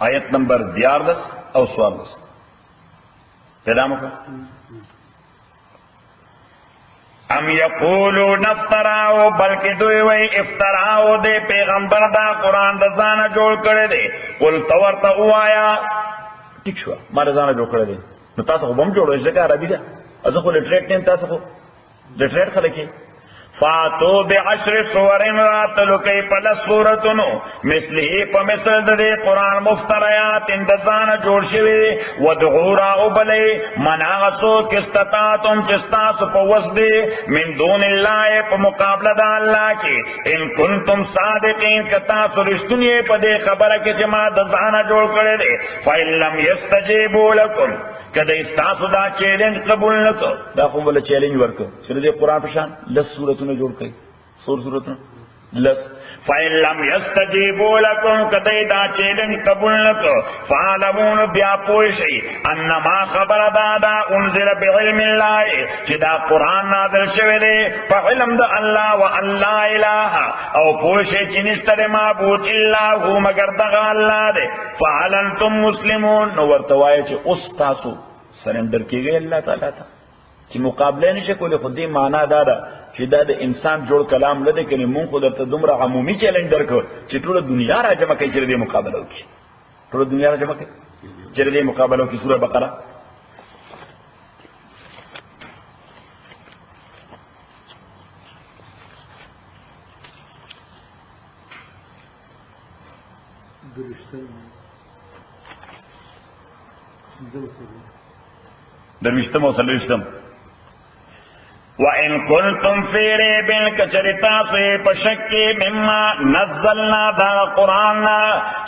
آیت نمبر 11 اور 14 پیدا مکہ ام یقولون افتراو بلکہ دوی وی افتراو دے پیغمبر دا قرآن دا زانا جوڑ کرے دے. قل تورتا اوایا ٹھیک شوا مارا زانا جوڑ کرے دے نو تاسا خو بم جوڑو اس جگہ عربی دا ازا خو لٹریٹ نیم تاسا خو لٹریٹ خلقی فاتو بعشر سورن راتلو کئی پلس سورتنو مثلی پا مثل دے قرآن مفتریات اندزان جوڑ شوی ودعو راو بلی مناغسو کستطاعتم چستاسو پا وسدے من دون اللہ پا مقابلہ دا اللہ کی ان کنتم صادقین کتاسو رشتنی پا دے خبر کے جمع دزانا جوڑ کرے دے فَإِن لَمْ يَسْتَجِيبُوا لَكُمْ کدے استاسو دا چیلنج قبول نکو دا خون بلا چیلنج ورکو چلو دے قرآن پشان لس صورتوں جوڑ کئی صورتوں لس فَإِن لَمْ يَسْتَجِيبُوا لَكُمْ کدے دا چیلنج قبول نکو فَعَلَمُونَ بیا پوشی انما خبر دادا انزل بعلم اللہ چی دا قرآن نازل شوی دے فعلم دا اللہ و اللہ الہ او پوشی چی نشتر معبود اللہ ہو مگر دغا اللہ دے فعلنتم مسلمون نو ورتوائی چی اس تاسو سرندر کی گئی اللہ تعالیٰ تا چی مقابلے نشے کولی خودی معنی دادا چی دا دا انسان جوڑ کلام لدے کنی مون خود در تدمر عمومی چیلنج در کر چی طول دنیا را جمع کئی چی دے مقابلہ کی طول دنیا را جمع کئی چی دے مقابلہ کی سورہ بقرہ دروشتم و سلوشتم وَإِن كُنتُمْ فِي رَيْبٍ کچرتا سے پشکی مما نزلنا دا قرآن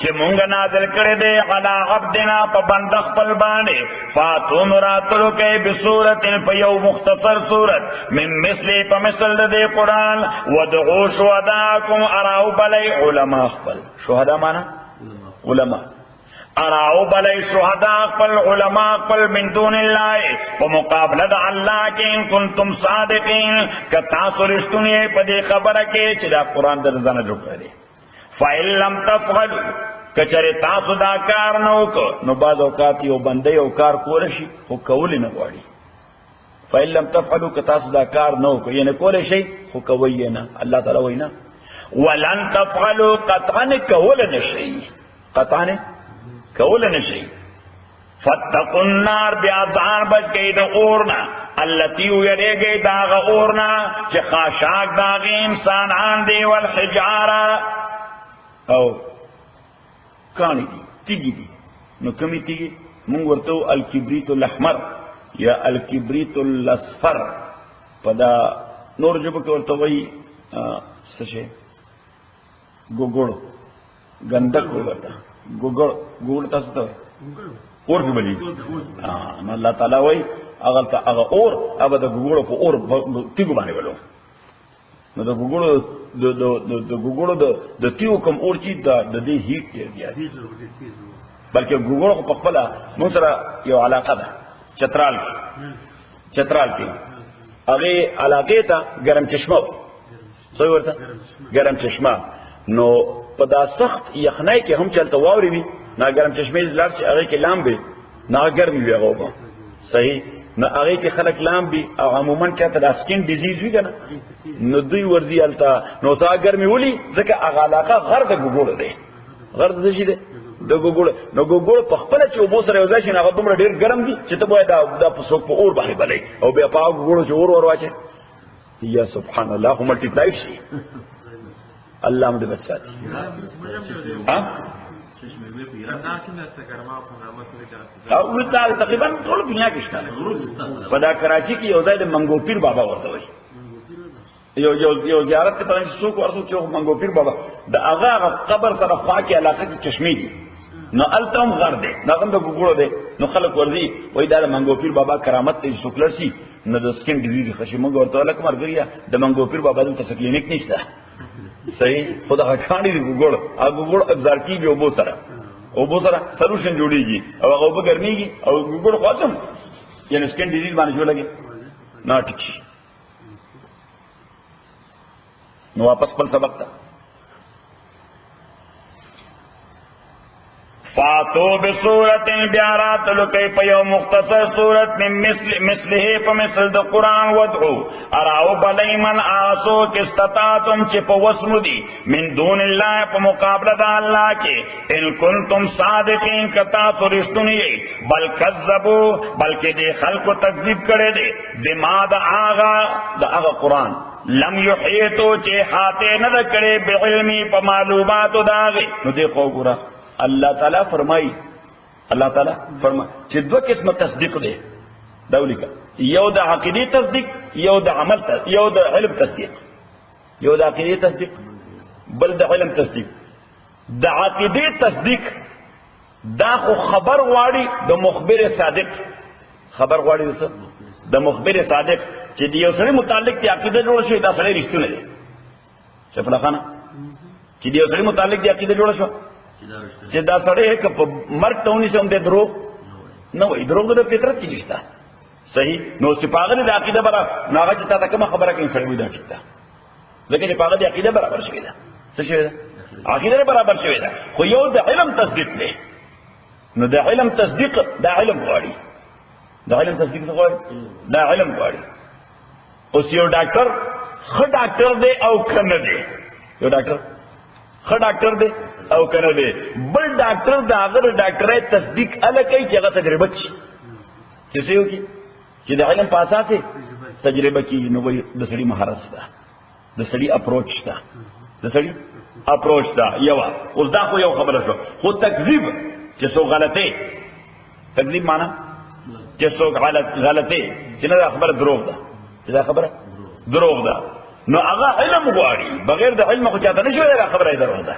چی مونگ نازل کردے علا عبدنا پا بندخ پل بانے فاتون راتلو کئی بصورت پیو مختصر صورت من مثلی پا مثل دے قرآن ودعو شہداکم اراو بلی علماء خپل شہداء مانا علماء اراو بلی شہداء قل علماء قل من دون اللہ ومقابلت اللہ کے ان کنتم صادقین کتاسو رشتنی پدی خبر کے چلا قرآن در زنہ جو کرے فَإِن لَمْ تَفْعَلُوا کچری تاسو دا کار نوکو نو بعض اوقات یو بندے او کار کورشی خو کولی نگواری فَإِن لَمْ تَفْعَلُوا کتاسو دا کار نوکو یعنی کولی شئی خو کوئی نا اللہ تعالی وینا وَلَن تَفْعَلُوا قطعن کول نشئی قطعن کول نشئی فَاتَّقُوا النَّارِ بیازان بچ گئی دا اورنا اللتیو یرے گئی داغ اورنا چی خاشاک داغی انسانان دی والحجارہ او کانی دی تیگی دی نو کمی تیگی مونگ ورطو الکبریت الاحمر یا الکبریت الاصفر پدا نور جب کے ورطو وی سشے گوگوڑ گندک ہو گتا گوگوڑ تا ستا ہے اور کی بلی اللہ تعالیٰ وی اغلطا اغا اور ابا دا گوگوڑ کو اور تیگو بانے بلو نو دا گوگوڑ دا تیو کم اور چیز دا دی ہیٹ تیر گیا بلکہ گوگوڑ کو پخپلا منصرہ یو علاقہ دا چترال کی اگے علاقے تا گرم چشمہ سوئی ورطا گرم چشمہ نو پدا سخت یخنائی کے ہم چلتا واوری بھی نا گرم چشمے لار سے اگے کے لام بھی نا گرمی بھی اگو با صحیح نا اگے کے خلق لام بھی او عموماً کیا تا سکن ڈیزیز بھی کنا نو دوی ورزی علتا نو سا گرمی ولی زکا اگا علاقہ غرد گوگوڑ دے غرد دشی دے دا گوگوڑ نو گوگوڑ پخپلا چو بو سر اوزاشی نا غدوم را دیر گرم دی چی تا باید دا پسوک پا اور بانے بلے او بیا پاو گوگوڑ چو اور واچے یا سبحان الله خو ملټیپلای شي الله مدد بچاتی ها او وتا تقریبا ټول دنیا کې شته په دا کراچي کې یو ځای د منګو پیر بابا ورته وي یو زیارت ته پرنځ څوک ورته چې منګو پیر بابا د هغه قبر سره خوا کې علاقه کې چشمې دي نو التم غر دی دا کوم د ګوګړو دی نو خلک ورځي وای دا منګو پیر بابا کرامت ته څوکلر شي نو د سکین ډیزیز خشمه ورته لکه مرګریا د منګو پیر بابا د کلینیک نشته صحیح خدا خاندي دی ګوګړ هغه ګوګړ ابزار کیږي او بو سره سولوشن جوړیږي او هغه به ګرميږي او ګوګړ خاصم یعنی سکین ډیزیز باندې جوړ لګي نه ټیک نو واپس خپل سبق ته فاتو بسورت بیارات لکی پیو مختصر صورت من مثله پا مثل دا قرآن ودعو اراو بلی من آسو کستطاعتم چی پا وسمو دی من دون اللہ پا مقابل دا اللہ کے ان کنتم صادقین کتا سرشتنی بل کذبو بلکہ دے خلق و تکذیب کرے دے بما دا آغا قرآن لم یحیطو چی حاتے ندا کرے بعلمی پا معلوماتو داغے نو دیکھو گورا اللہ تعالیٰ فرمائی چې دو قسم تصدیق دے دولی کا یو دا عقیدی تصدیق یو دا عمل تصدیق یو دا علم تصدیق یو دا عقیدی تصدیق بل دا علم تصدیق دا عقیدی تصدیق دا خو خبر غواړي د مخبر صادق خبر غواړي د مخبر صادق چې د یو سره متعلق دی عقیده جوړ شي دا سره رښتونه دي شفلا خانه چې د یو سره متعلق دی عقیده جوړ شو چې دا سړی که په مرګ ته ونیسي هم دی دروغ نه وایي دروغ د فطرت کې نشته صحیح نو چې په هغه د عقیده برابر نو هغه چې تا ته کومه خبره کوي سړی وایي دا ټیک ده ځکه چې په هغه د عقیده برابر شوې ده څه شوې ده عقیده برابر شوې ده خو یو د علم تصدیق دی نو د علم تصدیق دا علم غواړي د علم تصدیق څه غواړي دا علم غواړي اوس یو ډاکټر ښه ډاکټر دی او کنه دی یو ډاکټر ښه ډاکټر دی او کنه دی بل ډاکټر دا هغه ډاکټرای تصدیق ال کوي چې هغه تجربه شي چې څه یو کی چې د علم په اساس تجربه کی نو وي د سړي مهارت ده د سړي اپروچ ده د سړي اپروچ ده یو اوس دا خو یو خبره شو خو تکذیب چې څو غلطه تکذیب معنا چې څو غلطه چې نه خبره دروغ ده چې دا خبره دروغ ده نو هغه علم غواړي بغیر د علم خو چاته نشي دا خبره دروغ ده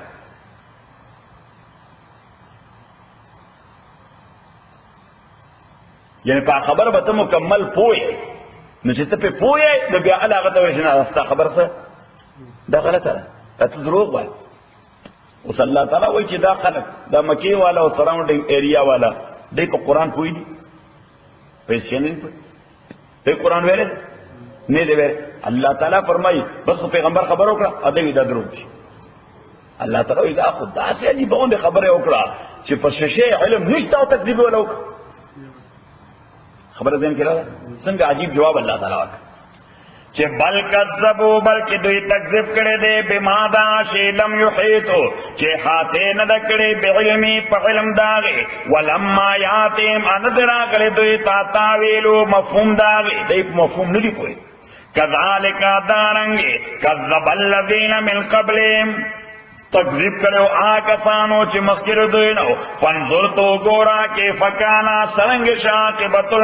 یعنی په خبره به ته مکمل پوهې نو چې ته په پوهې نو بیا هغه ته وایي نه ستا خبره څه دا غلطه ده ته دروغ وایي اوس الله تعالی وایي چې دا خلک دا مکې والا او سراونډینګ ایریا والا دوی په قرآن پوهې دي پیسې نه دي قرآن ویل نه دی ویل الله تعالی فرمایي بس پیغمبر خبر وکړه ا دې دا دروغ شي الله تعالی وایي دا خو داسې عجیب خبره وکړه چې په ششه علم نشته او تکذیب ولوک خبر ذهن کې راځي څنګه عجیب جواب الله تعالی ورکړ چې بل کذبوا بلکې دوی تکذیب کړي دي بما دا شی لم یحیطوا چې حاته نه دکړي بعلمي په علم داغه ولما یاتهم ان درا کړي دوی تا تاویلو مفهوم داغه دوی مفهوم نه دی کوي کذالک دارنګ کذب الذین من قبلهم تکذیب کرو آکسانو چی مخیر دوینو فانظر تو گورا کے فکانا سرنگ عاقبت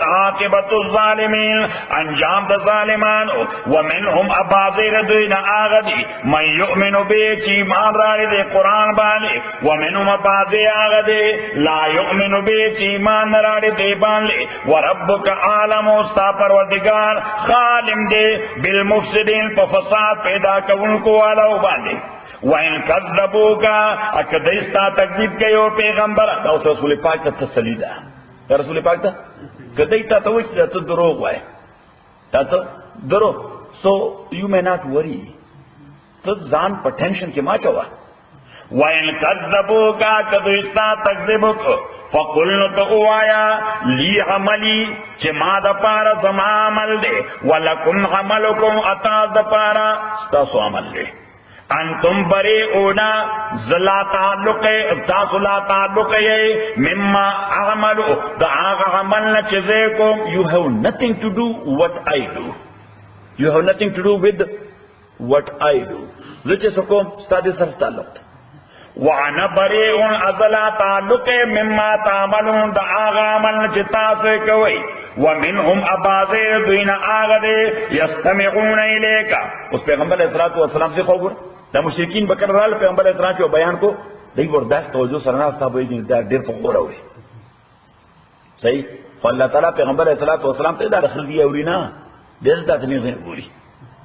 عاقبت الظالمین انجام دا ظالمانو ومنهم ابازیر دوین آغدی من یؤمن بے چی مان راری دے قرآن بانے ومنهم ابازی آغدی لا یؤمن بے چی مان راری دے بانے وربک عالم استا پروردگار خالم دے بالمفسدین پا فساد پیدا کونکو والاو بانے وَإِن كَذَّبُوكَ اکدیستا تکذیب کئیو پیغمبر دا اس رسول پاک تا تسلی دا رسول پاک تا کدیتا تا وچ دا تو دروغ وائے تا تو دروغ so you may not worry تو زان پر ٹینشن کے ما چوا وَإِن كَذَّبُوكَ کدیستا تکذیبک فَقُلْنُ تَقُوَايَا لی عملی چه ما دا پارا زما عمل دے وَلَكُمْ عَمَلُكُمْ اتاز دا پارا ستاسو عمل دے انتم بریئونا لا تعلق مما اعملو دا آغا عملنا چیزے کو you have nothing to do what I do You have nothing to do with what I do. زه چې څه کوم ستا دې سره تعلق دی. وانا بریء ازلا تعلق مما تعملون دا آغا عمل چې تاسو کوي. ومنهم ابازر دوینا آغا دې یستمعون الیک. اوس پیغمبر علیہ الصلوۃ والسلام سے خبر دا مشرکین بکر رال پیغمبر علیہ السلام چې بیان کو دی برداشت توجه سره نه تاسو دې دا ډېر په غوړه وي. صحیح. الله تعالی پیغمبر علیہ الصلوۃ والسلام ته دا خلدی اورینا دې ځات نه زین ګوري.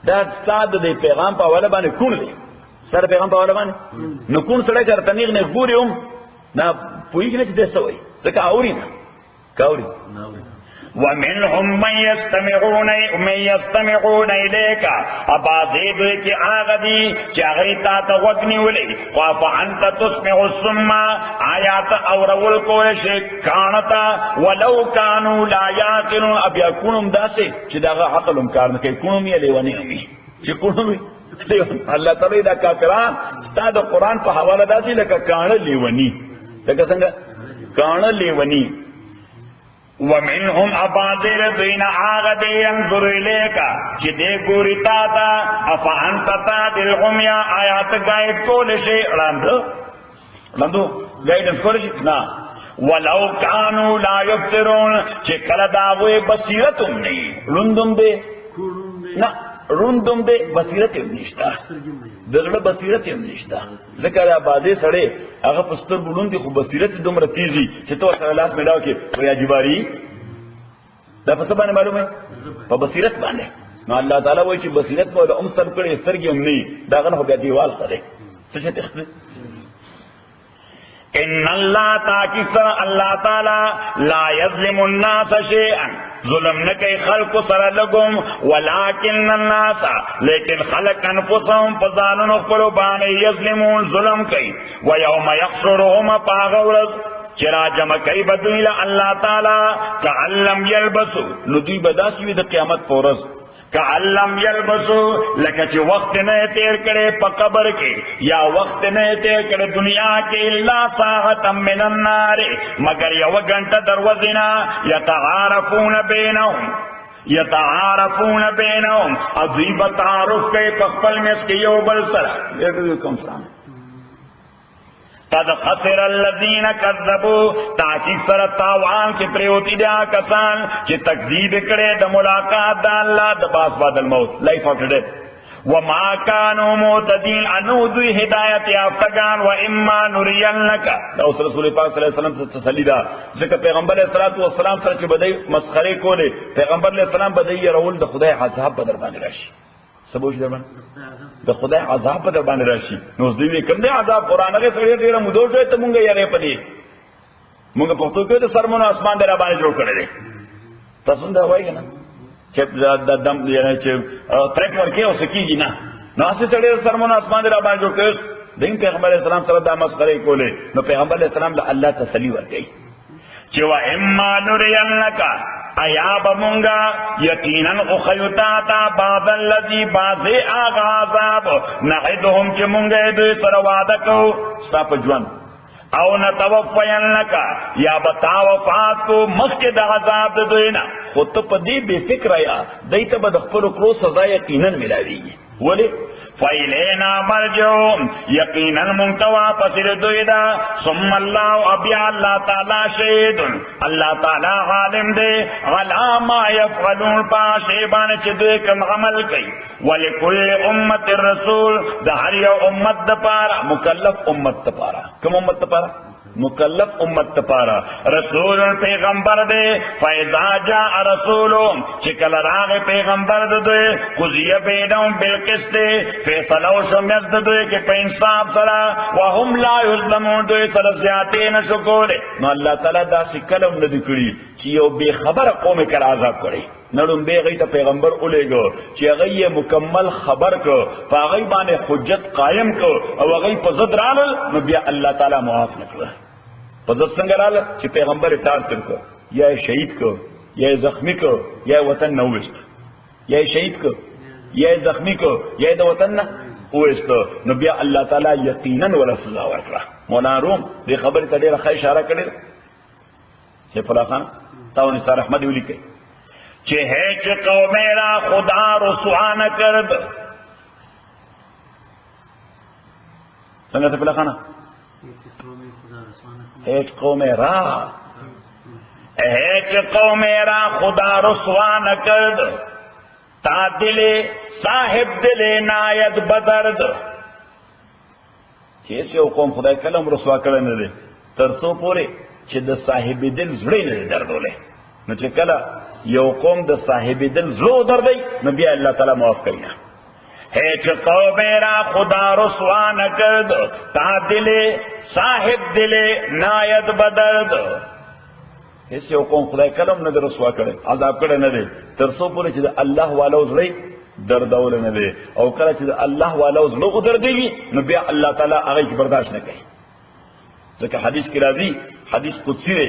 دا ستاد دې پیغام په اوله باندې کون دی. سره پیغام په اوله باندې نو کون سره چرته نه ګوري هم نه پویږي نه چې دې سوي ځکه اورینه کاوري. ومنهم من يستمعون إليك ابازید کی آغدی چاغی تا تغنی ولی وفعنت تسمع الصم آیات اورول کول شي کانتا ولو كانوا لا يعقلون اب يكونوا داسه چې دا عقلم کار نه کوي کوم یې لیونی امي چې کوم الله تعالی دا کافران ستاسو قرآن په حواله داسي لکه کانه لیونی لکه څنګه کانه لیونی. ومنهم ابازر دین آغد ينظر إليك چې دې ګوري تا تا افانت تا دل غمیا آیات گائیڈ کول شي لاندو گائیډنس کول شي نه. ولو كانوا لا يبصرون چې کله دا وې بصیرت هم نه روندم دې نه روندم دې بصیرت هم نشته دغه بصیرت هم نشته ذکر آبادی سړی هغه پستر ګلون دي خو بصیرت دومره تیزی چې تو سره لاس ملاو کې ویا جباری دا په څه باندې معلومه په بصیرت باندې. نو الله تعالی وایي چې بصیرت مو د سر کړي سترګې هم نه دا غنه بیا دیوال سره څه شي تخته. ان الله تاکس الله تعالی لا یظلم الناس شیئا ظلم نہ کئی خلق سره لگم ولکن الناس لیکن خلق انفسهم فزانن قربان یظلمون ظلم کئی و یوم یحشرهم پاغورز چرا جمع کئی بدویل اللہ تعالی کعلم یلبسو ندوی بداسی د قیامت پورز کعلم یلبسو لکه چې وقت نه تیر کړي په قبر کې یا وقت نه تیر کړي دنیا کې الا ساعه من النار مگر یو غنټه دروازینا یتعارفون بینهم عظیب تعارف کوي په خپل میس کې یو بل سره کوم فرام. قد خسر الذين كذبوا تاکي سر تاوان چې پریوتی دیا کسان چې تکذیب کړي د ملاقات د الله د باس بعد الموت لایف افټر ډیث وما كانوا مهتدين انو دوی هدایت یافتگان و اما نرینک. دا اوس رسول پاک صلی الله علیه وسلم ته تسلی ده ځکه پیغمبر علیه السلام سره چې بدای مسخره کوله پیغمبر علیه السلام بدای رول د خدای عذاب بدر باندې راشي سبوش دربان د خدای عذاب په در باندې راشي. نو دوی کوم دی عذاب قران هغه سره ډیره مودو شوی ته مونږ یې پدې مونږ په تو کې د سرمنو اسمان در باندې جوړ کړی دی تاسو دا وایي نه چې د دم یعنی چې ټریک ورکې او سکیږي نه نو اسې سره سرمنو اسمان در باندې جوړ کړی دین پیغمبر اسلام سره د مسخره کوله نو پیغمبر اسلام له الله تسلی ورکړي چې وا اما نرینک ایا بمونگا یقینا اخیوتا تا بعض اللذی بعضی آغا عذاب نعیدهم چی مونگا دوی سر وعده کو ستا پجوان او نتوفین لکا یا بتا وفات کو مخک دا عذاب دوینا خود تو پا دی بے فکر یا دیتا با دخپلو کرو سزا یقینا ملاوی ولی فیلینا مرجعون یقینا منتوا پسر دویدا ثم اللہ ابیا اللہ تعالی شہیدن اللہ تعالی عالم دے علا ما یفعلون پا شیبان چدوی کم عمل کئی ولکل امت الرسول دا ہر یو امت دا پارا مکلف امت دا پارا کم امت دا پارا مکلف امت تپارا رسول پیغمبر دے فیضا جاء رسولم چکل راغ پیغمبر دے قضیہ بینہم بالقسط دے فیصلہ شمیت دے کہ پہ انصاف سرا وهم لا یظلمون دے سر زیادے نشکولے نو اللہ تعالیٰ دا سکلم ندکڑی چیو بے خبر قوم کر عذاب کرے نړم به غي ته پیغمبر اولېګو چې غي مکمل خبر کو پاغي باندې حجت قائم کو او غي په زد رال نو بیا الله تعالی معاف نکړه په زد څنګه رال چې پیغمبر ټارچر کو یا شهید کو یا زخمی کو یا وطن نو وست یا شهید کو یا زخمی کو یا د وطن نه وست نو بیا الله تعالی یقینا ولا سزا ورکړه. مولانا روم دې خبره ته ډیره ښه اشاره کړې چې فلاخان تاو نثار احمد ولیکي چه هیچ قومی را خدا رسوا نکرد. سنگا سے پہلا خانا هیچ قومی را خدا رسوا نکرد تا دل صاحب دل ناید بدرد. چیسے او قوم خدای کلم رسوا کرنے دے ترسو پورے چې د صاحب دل زړه نه دردولې. نو چې کله یو قوم د صاحب دل زړه دردی نو بیا الله تعالی معاف کوي. هیچ قوم را خدا رسوا نکرد تا دل صاحب دل ناید بدرد. هیڅ یو قوم خدای کلم نه رسوا کړي عذاب کړي نه دي ترسو پورې چې د الله والو زړه دردول نه دي او کله چې د الله والو زړه دردي نو بیا الله تعالی هغه برداشت نه کوي. ځکه حدیث کې راځي حدیث قدسی ہے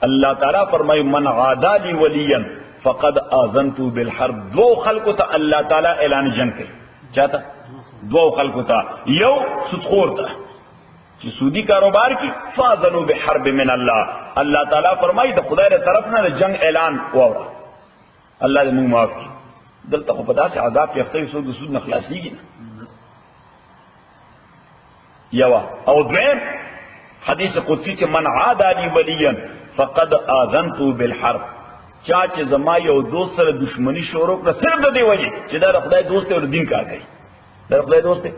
اللہ تعالیٰ فرمائے من عادی لی ولیا فقد آذنتو بالحرب. دو خلقو تا اللہ تعالیٰ اعلان جنگ کرے چاہتا دو خلقو تا یو سودخور تا چی سودی کاروبار کی فاذنو بحرب من اللہ. اللہ تعالیٰ فرمائے دا خدای طرف نہ جنگ اعلان وورا اللہ دے منہ معاف کی. دلتا خو پدا سے عذاب کی اختری سود نخلاص لیگی نا یوا او دویم حدیث قدسی چې من عاد لی ولیا فقد آذنتو بالحرب. چا چې زما یو دوست سره دشمنی شروع کړه صرف د دې وجه چې دا خدای دوست دی او دین کار کوي دا خدای دوست دی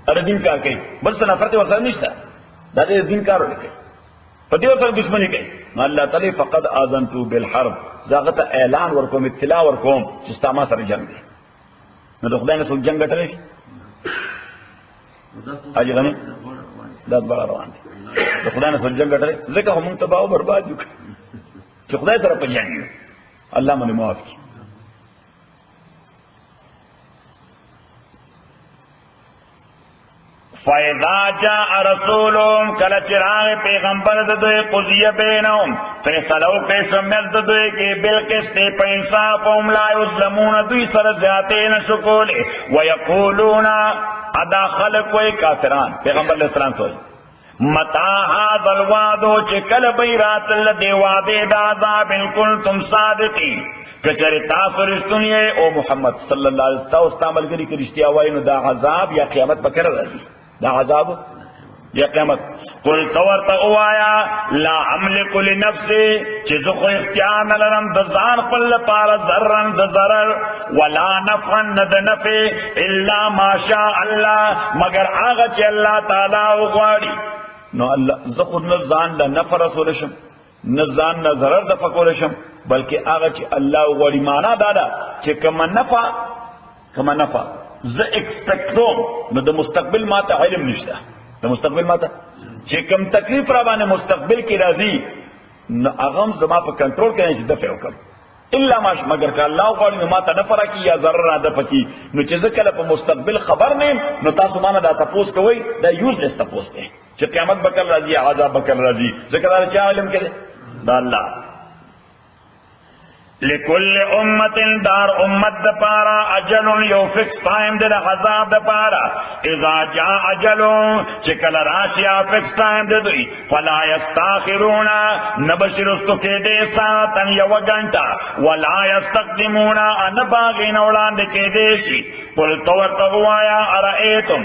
او دین کار کوي بل څه نفرت ورسره نشته دا دې دین کار وکړي په دې سره دشمنی کوي. نو الله تعالی فقد آذنتو بالحرب زاغت اعلان ورکوم اطلاع ورکوم چې ستا سره جنگ دی. نو د خدای نه څوک جنگ ګټلی شي حاجی غنی دا بڑا روان دی د خدای نه سره جنگ ګټلی ځکه هم تباہ او برباد یو چې خدای سره په جنگ یو الله باندې معاف کړي. فَإِذَا جَاءَ رَسُولُهُمْ کله چې راغی پیغمبر د دوی قضیه بینهم فیصله وکړي سمجھ د دوی کې بالقسط په انصاف هم لا یظلمون دوی سره زیاتې نشو کولی ویقولون ادا خلق وی کافران پیغمبر علیہ السلام ته متا هذا الوعد چې کله به راتل دی وعده د عذاب ان کنتم صادقین کچری تاسو رښتونی او محمد صلی الله علیه وسلم استعمال کړي کې رښتیا وایي نو دا عذاب یا قیامت به کړه راځي دا عذاب یا قیامت. قل تورت اوایا لا املک لنفسي چې زه خو اختیار نه لرم د ځان خپل لپاره ضرر د ضرر ولا نفعا د نفع الا ماشاء الله مگر هغه چې الله تعالی وغواړي. نو الله زه خو نه ځان له نفع رسول شم نه ځان نه ضرر د فکول شم بلکې هغه چې الله وغواړي. معنا دا ده چې کما نفع زه ایکسپیکټ کوم نو د مستقبل ماته علم نشته د مستقبل ماته چې کم تکلیف را باندې مستقبل کې راځي نو هغه زما په کنټرول کې نه دفع وکم الا ماش مگر که الله غواړي نو ماته نفع راکړي یا ضرر را دفع کړي. نو چې زه کله په مستقبل خبر نیم نو تاسو مانه دا تپوس کوئ دا یوزلیس تپوس دی چې قیامت به کله راځي عذاب به کله راځي ځکه دا چا علم کې دا الله. لکل امت دار امت د پارا اجل یو فکس ٹائم د عذاب د پارا اذا جاء اجل چکل راشیا فکس ٹائم د دوی فلا یستاخرون نبشرستو کې دې ساتن یو غنټه ولا یستقدمون ان باغین وړاندې کې دې شي. قل تو وایا ارایتم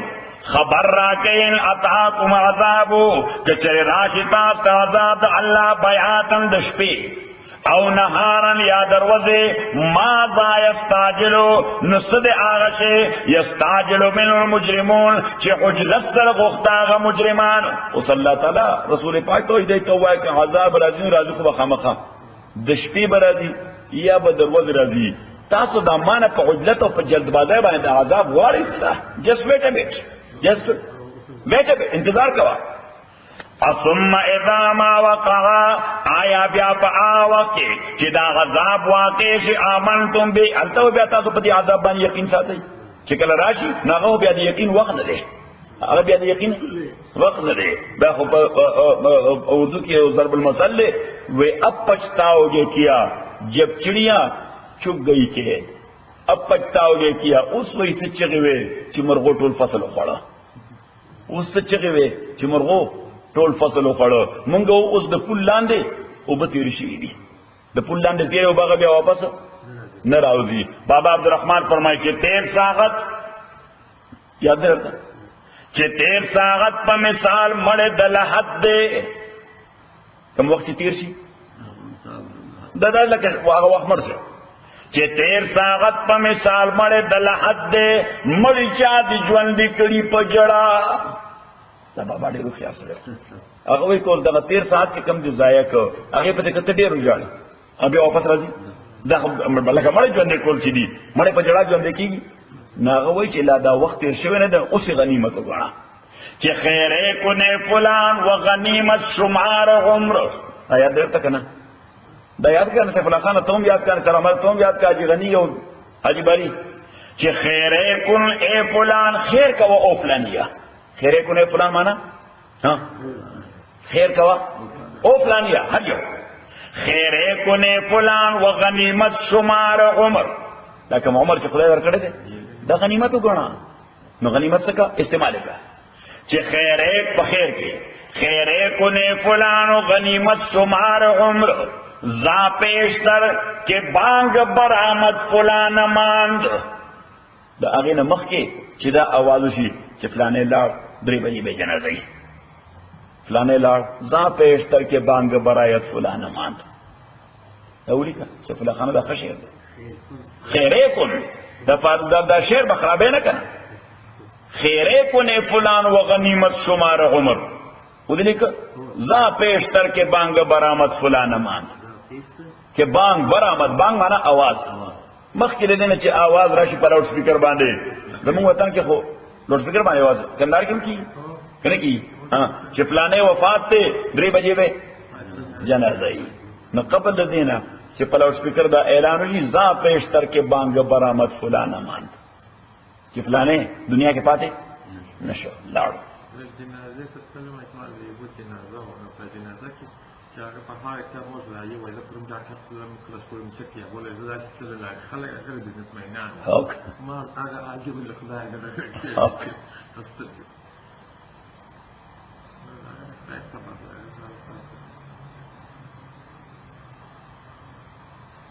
خبر راکین اتاکم عذابو کچر راشتا عذاب الله بیاتن د شپې او نهارن یا دروازه ما ذا یستاجلو نصد آغشه یستاجلو من المجرمون چه حجلت سر غختاغ مجرمان. و صلی اللہ تعالی رسول پاک تو ایدائی توائی که عذاب رازی رازی خوب خامخا دشپی برازی یا با دروازه رازی تاسو دا مانا پا حجلت و پا جلدبازی بانی دا عذاب واری ستا just wait a bit انتظار کوا. ثم اذا ما وقع آیا بیا پا آوکی چی دا غذاب واقع شی آمنتم بی التو بیا تاسو پا دی عذاب بانی یقین ساتی چی کل راشی ناغو بیا دی یقین وقت نده اگر بیا دی یقین وقت نده بیا خو اردو کی ضرب المثل لے وی اب پچتاؤ گے کیا جب چڑیاں چک گئی کے اب پچتاؤ گے کیا اس وی سے چگوے چی مرغو ٹول فصل اخوڑا اس سے چگوے چی مرغو ټول فصل وخړو مونږ اوس د پول لاندې او به تیر شي دي د پول لاندې تیر او باغ بیا واپس نه راوځي. بابا عبدالرحمن فرمایي چې 13 ساعت یاد درته چې 13 ساعت په مثال مړ د لحد دی، کوم وخت تیر شي دا لکه هغه وخت مړ شي چې 13 ساعت په مثال مړ د لحد دی، مړ چا د ژوند کړي په جړه. دا بابا ډېر خیال سره هغه وی کول دغه 13 ساعت کې کم دي ضایع کو هغه په کته ډېر وژاړي ابي واپس راځي دا لکه مړ ژوند کول چې دي مړ په جړه ژوند کېږي. ناغه وی چې لا دا وخت تیر شوی نه ده، اوس غنیمت وګڼه چې خیره کو نه فلان و غنیمت شمار عمر. یاد درته کنه دا یاد کنه چې فلان خان ته هم یاد کنه کرامت ته هم یاد کا چې غنی او حاجی باری چې خیره کن اے فلان خیر کا او فلانیا. خیره کن اے فلان معنا ها خیر کا او فلانیا هر یو خیره کن اے فلان و غنیمت شمار عمر. لکه عمر چې خدای ورکړی دی دا غنیمت وګڼه. نو غنیمت څه کا استعمال کا چې خیره په خیر کې خیره کن اے فلان و غنیمت شمار عمر زا پیشتر کې بانگ برآمد فلان ماند. دا هغه نه مخ کې چې دا आवाज وشي چې فلانه لاړ 3 بجې به جنازه فلانه لاړ زا پیشتر کې بانگ برایت فلان ماند. دا ولیکه چې فلان خانه دا خشیر دی خیره کن دا شعر بخرابه نه کنه. خیره کن فلان و غنیمت شمار عمر ودلیکه زا پیشتر کې بانگ برآمد فلان ماند. کہ بانگ برآمد، بانگ مانا آواز. مخ کې لیدنه چې आवाज راشي په لاوډ سپیکر باندې. زموږ وطن کې خو لاوډ سپیکر باندې आवाज کندار کې کی کنه کی چې فلانه وفات ته 3 بجې به جنازه ای. نو قبل د دینه چې په لاوډ سپیکر دا اعلان وشي ځا پیشتر کې بانگ برآمد فلان ماند چې فلانه دنیا کې پاتې نشو لاړ.
جنازه څه کلمه اسمه دی بو جنازه او په جنازه کې چې هغه په هغه کې موږ راځي وایي د پروم ډاکټر کوم کلاس کوم چې کې ولې زړه چې له خلک هغه بزنسمنان ما هغه عجب له خدای دغه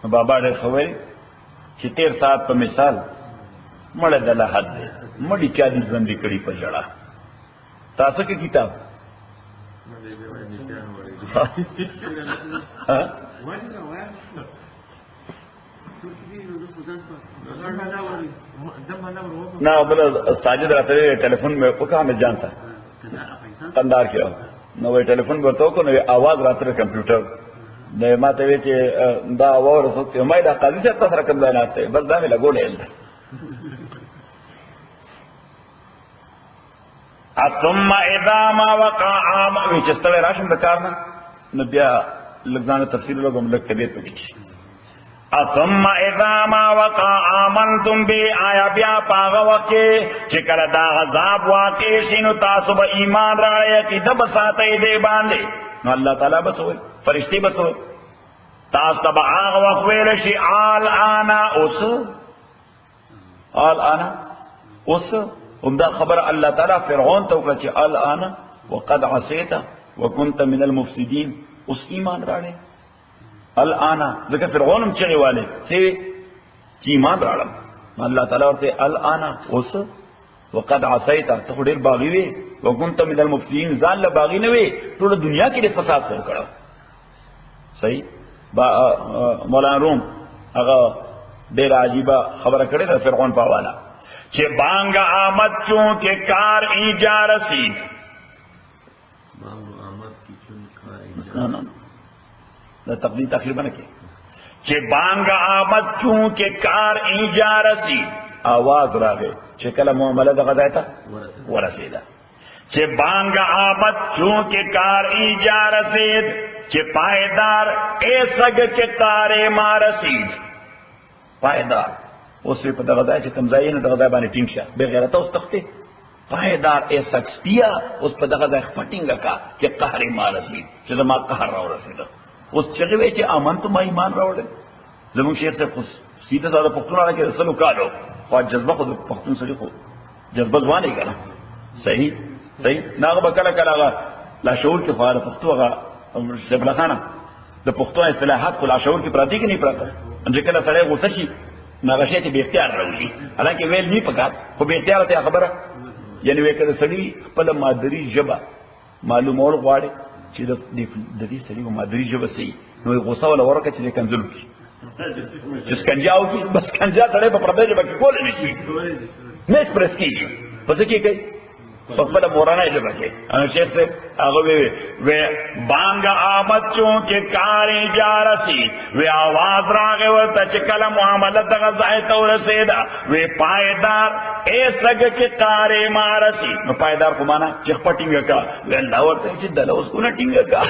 بابا ډېر خوي چې 13 ساعت په مثال مړ د لحد دی، مړی چا دي ژوند کړي په جړه. تاسو کې کتاب نه بل ساجد راته ټلیفون مې وکړه مې جانتا قندار کې نو وی ټلیفون ورته کو نو आवाज راته کمپیوټر نه ماته وی چې دا ورسو ته مې دا قاضي څخه سره کوم ځای ناشته بس دا مې لګولې. ثم اذا ما وقع عام وی چې ستل راشم د کارنه نو بیا لږه تفصیل لګوم لږ طبيعت وکړي. ثم اذا ما وقع آمنتم بي آیا بیا پاغه وخت چې کله دا عذاب واقع شي نو تاسو به ایمان راړی چې د بساتې دی باندې. نو الله تعالی بسوي فرشتي بسوي تاسو ته هغه وخت ویل شي آل انا اوس همدا خبر الله تعالی فرعون ته وکړه چې آل انا وقد عصيت وكنت من المفسدين. اوس ایمان راړی الانا ذکر فرعون هم چغی والے چې ایمان راړم. الله تعالی ورته الانا اوس وقد عصيت ته ډیر باغی وی وكنت من المفسدين ځان له باغی نه وی ټول دنیا کې د فساد پر کړو. صحیح مولانا روم هغه ډیر عجیبه خبره کړې ده فرعون په حواله چې بانګ آمد چون کې کار ایجا رسید.
بانګ آمد کی چون کار ایجا
دا تقدیم تقریبا نه کې چې بانګ آمد چون کې کار ایجا رسید. आवाज راغی چې کله معاملې د غځای ته ورسیده چې بانګ آمد چون کې کار ایجا رسید چې پایدار ایسګ کې تارے ما رسید. پایدار اوس په دغه ځای چې تمځای نه دغه ځای باندې ټینګ شه به غیرت اوس تخته پایدار ایسګ سپیا اوس په دغه ځای خپټینګه کا چې قهر ما رسید چې زما قهر را رسید. اوس چې وی چې امن ته ما ایمان راوړل. زموږ شیخ صاحب خو سیده ساده پښتون راکې رسولو کالو خو جذبه خو پښتون سره خو جذبه ځواني کنه. صحیح ناغه بکله کله لا شعور کې فعال پښتو هغه سبلخانه د پښتو اصطلاحات خو لا شعور کې پراتی کې نه پراته چې کله سړی غوسه شي نو هغه شی ته بې اختیار راوځي حالانکه ویل نه پکار خو بې اختیاره ته خبره یعنی وایي که د سړي خپله مادري ژبه معلومول غواړي چې د دې سړي مادري ژبه څه وي نو یې غوسه وله ورکړه چې دی کنځل وکړي چې سکنجا وکړي بس کنجا سړی په پردۍ ژبه کې کولی نه شي نه ایکسپرس کېږي په څه کې کوي په خپله مورنۍ ژبه کې شیخ صاحب هغه وی بانګ آمد چونکې کارې جا رسي وی آواز راغی ورته چې کله معامله دغه ځای ته ورسېده وی پایدار ای سګ چې کارې ما رسي نو پایدار خو معنا چې خپه ټینګه کا وی الله ورته چې دله اوس کونه ټینګه کا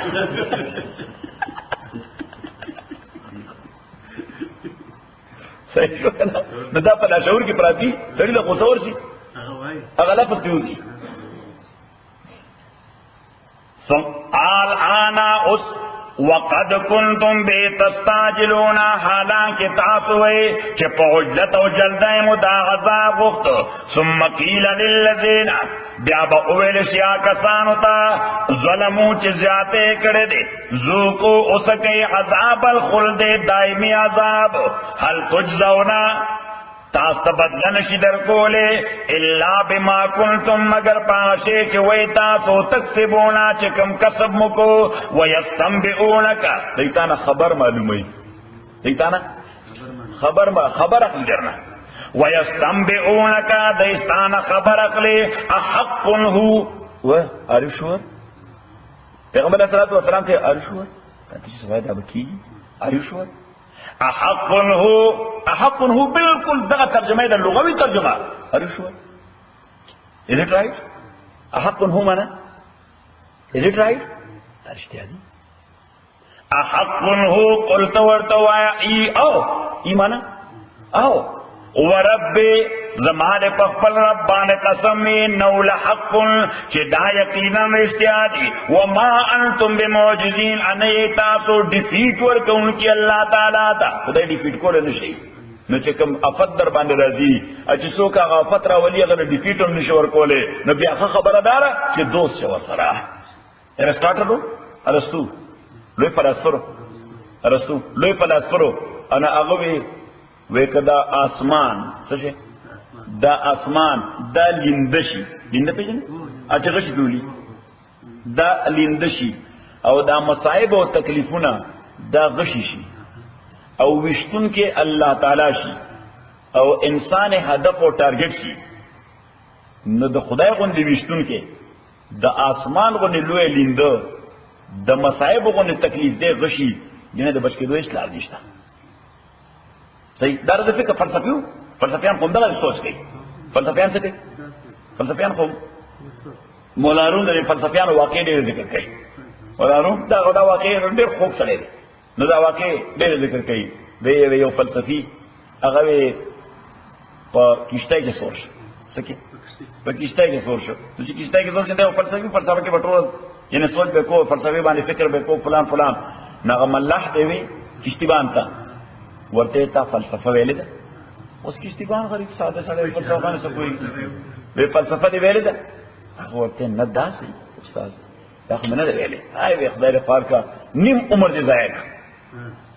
صحیح شو که نه نو دا په لاشعور کې پراتی سړي له غوسه ورشي هغه لفظ دې وځي الآن اس وقد کنتم بے تستاجلون حالانکہ تاسوئے کہ پہجلت و جلدہ مداغذا وقت ثم قیل للذین بیابا اویل شیا کسانتا ظلمو چزیاتے کڑے دے ذوقو اسکی عذاب الخلد دائمی عذاب حل تجزونا تاستا بدلن شی در کولے الا بما کنتم مگر پاشے کہ وی تاسو تکسبونا چکم کسب مکو ویستنبئونکا دیتانا خبر معلومی دیتانا خبر اخلی درنا ویستنبئونکا دیستانا خبر اخلی احق ہو are you sure پیغمبر علیہ السلام تے are you sure کہتے ہیں سوائد اب کی are you sure احق ہو بالکل دغه ترجمه د لغوي ترجمه are you sure is it right احق هو معنا is it right اشتیا دي احق هو قلت ورتوا ای او ایمان او ورب زمانه په خپل رب باندې قسم نو لحق چې دا یقینا اشتیا دي وما انتم بمعجزین ان تاسو ډیفیټ ورکوونکی الله تعالی ته خدای ډیفیټ کول نه شي نو چې کوم افت در باندې راځي چې څوک هغه افت راولي هغه ډیفیټ هم نشي ورکوله نو بیا خبره داره چې دوست شو سره ارسطاټل ارسطو لوی فلسفه انا هغه وی کدا آسمان څه دا آسمان دا لیندشي لینده پیژنې اچھا غشي دولی دا لیندشي او دا مصائب او تکلیفونه دا غشي شي او وشتون کې الله تعالی شي او انسان هدف او ټارګټ شي نو د خدای غوندې وشتون کې د آسمان غوندې لوی لینده د مصائب غوندې تکلیف دی غشي دنه د بچ کېدو هیڅ لار نشته صحیح دا د فکر فلسفیان کوم دا سوچ کوي فلسفیان څه کوي فلسفیان کوم مولا روم د فلسفیان واقع ډېر ذکر کوي مولا روم دا واقع ډېر خوږ سره دی نو دا واقع ډېر ذکر کوي دی یو فلسفي هغه په کشتۍ کې سور شو څه کې په کشتۍ کې سور شو چې کشتۍ کې سور شو دا فلسفه کې بټول یعنی سوچ به کو فلسفي باندې فکر به کو فلان نغه ملح دی وی کشتۍ باندې ورته تا فلسفه ویلې ده اوس کشتیبان غریب ساده سره فلسفه نه سپوي به فلسفه دی ویلې ده هغه ورته نه داسي استاد دا خو نه ویلې آی وی خدای دې پاک نیم عمر دې ضایع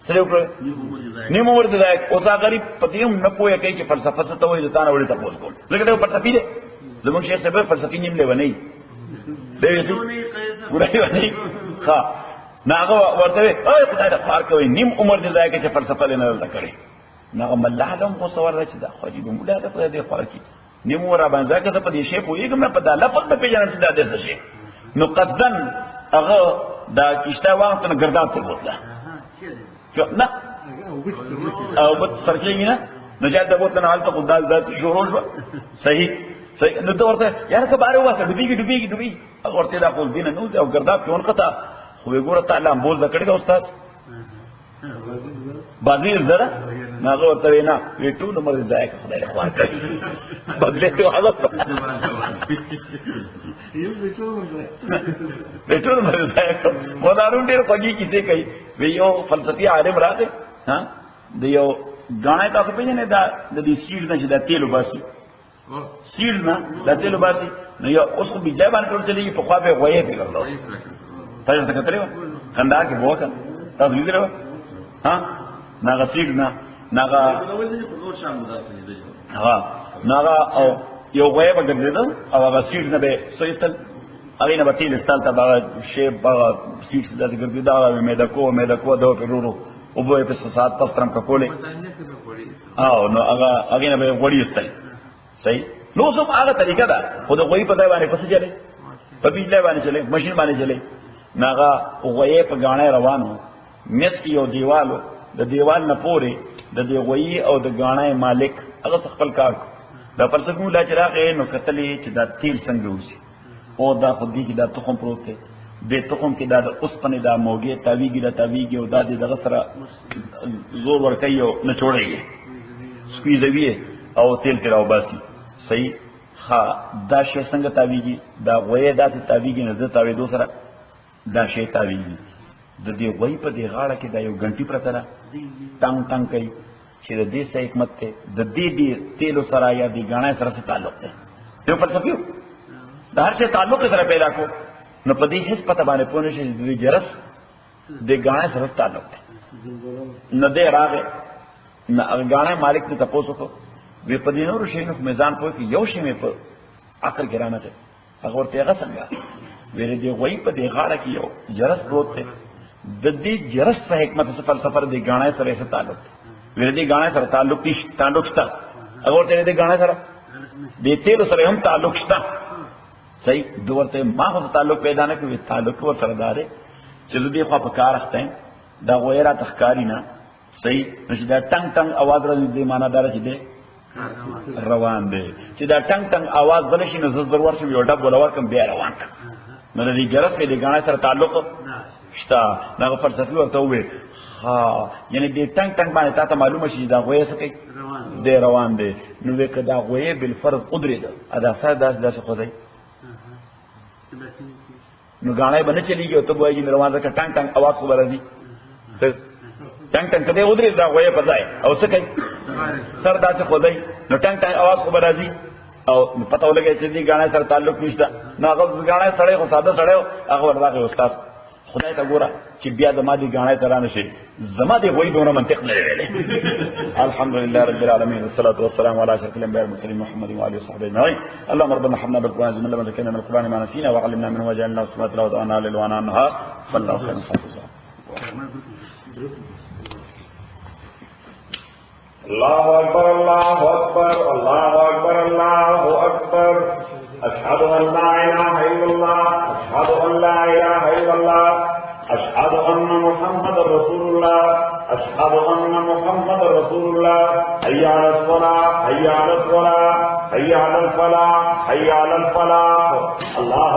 سره وکړه نیم عمر دې ضایع اوس هغه غریب پدیم نه پوهه کوي چې فلسفه څه ته وایي ځان اوري تاسو کول لکه دا فلسفي دی زموږ شیخ صاحب فلسفي نیم لونی دی ورای ونی ها ناغه ورته اوه خدای دې پاک کوي نیم عمر دې ضایع کې فلسفه نه لته کړی ناغه مله لهم خو سوال راځي دا خو دې مولا ته خدای دې پاک کی نیم ور باندې ځکه په دې شی پوېږم نه په دا لفظ په پیژنم چې دا دې شي نو قصدن هغه دا کیشته وخت نه ګرداب ته بوتله نه او په سرکلې نه نجات د بوتله حالت خدای داس شروع شو صحیح نو ته ورته یاره کباره واسه ډوبېږي هغه ورته دا خو دینه نو او ګرداب کې ونقطه خو وګوره تعالی بوز د کړي دا استاد بازی زره ناغه ورته وینا وی ټول عمر ځای کا خدای اخوان کوي بدله ته حالت یو ټول عمر ځای کا ودارون ډیر پګی کیسه کوي وی یو فلسفي عالم راغی ها د یو غاڼه تاسو پیژنې دا د دې سیډ نه چې د تیلو باسي سیډ نه د تیلو باسي نو یو اوس په بجای باندې ټول چلیږي په خوا به غوي په کړلو تاسو ته کتلې خندا کې وکړه تاسو لیدلو ها ناغه سیډ نه ناغه او یو غوی به ګرځېده او هغه سیټ نه به سویستل هغې نه به تیل استال ته به هغه شیپ هغه سیټ داسې ګرځېده هغه میده کو ده پرې ورو اوبه یې پسې ساعت پس ترم ککولې او نو هغې نه به یې غوړي ایستل صحیح نو اوس هم هغه طریقه ده خو د غویي په ځای باندې پسې چلې په بجلی باندې چلې مشین باندې چلې نو هغه غویی په ګاڼۍ روان و مس کې یو دیوال و د دیوال نه پورې د دې غویي او د ګاڼۍ مالک هغه خپل کار کو دا فلسفه لا چې راغی نو کتلې چې دا تیل څنګه وځي او دا خو دې کې دا تخم پروت دی دې تخم کې دا د اوسپنې دا موږی تاویږي او دا دغه سره زور ورکوي او نه چوړېږي سپیزوي او تیل کې راوباسي صحیح ها دا شی څنګه تاویږي دا غویی داسې تاویږي نه د تاوېدو سره دا شی تاویږي د دې غویی په دې غاړه کې دا یو ګنټي پرته ده ټنګ کوي چې د دې څه حکمت ته د دې تیلو سره یا د غاڼې سره څه تعلق دی یو فلسفي د هر څه تعلق سره پیدا کو نو په دې هیڅ پته باندې پوه نشي د جرس د غاڼې سره تعلق دی نو دې راغې نه غاڼې مالک ته تاسو کو وی په دې نور شي نو میزان پوه کې یو شی مې په عقل کې رانه ده هغه ورته هغه څنګه ویری دی غوی په دې غاړه کې یو جرس پروت دی د دې جرس څخه حکمت څه فلسفه د غاڼې سره څه تعلق دی ویری دی غاڼې سره تعلق شته هغه ورته دې غاڼې سره دې تیل سره هم تعلق شته صحیح دورته ما خو تعلق پیدا نه کوي تعلق ور سره دارې چې دې خو په کار اخته دا غویرا تخکاری نه صحیح نشي دا ټنګ आवाज راځي دې معنا دار چې دې روان دی چې دا ټنګ आवाज بل شي نو زړه ورشي یو ډب ولور کوم بیا روان نو دې جرس په دې غاڼې سره تعلق شته دا فلسفي ورته وې ها یعنی دې ټنګ باندې تاسو معلومه شي دا غوې څه کوي دې روان دی نو وکړه دا غوې بل فرض قدرت ادا سره داس خوځي نو غاڼې باندې چلیږي او ته وایي چې روان ده ټنګ आवाज خو راځي ټنګ کده ودرې دا غوې په ځای او څه کوي سر داسې خوځي نو ټنګ आवाज خو راځي او پته ولګي چې دې غاڼې سره تعلق نشته نو هغه غاڼې سره خو ساده سره هغه ورته استاد خدای ته ګوره چې بیا زما دي غاڼې ته رانه شي زما دي غوي دونه منطق نه ویلې الحمدلله رب العالمین والصلاه والسلام على اشرف الانبياء والمرسلين محمد وعلى اله وصحبه اجمعين اللهم ربنا حمدنا بالقران جميل ما ذكرنا من القران ما نسينا وعلمنا منه وجعلنا سمعة له وانا ليل وانا نهار فالله خير حافظا الله اكبر الله اكبر الله اكبر الله اكبر اشهد ان لا اله الا الله اشهد ان لا اله الا الله اشهد ان محمد رسول الله اشهد ان محمد رسول الله حي على الصلاه حي على الصلاه حي على الفلاح حي على الفلاح الله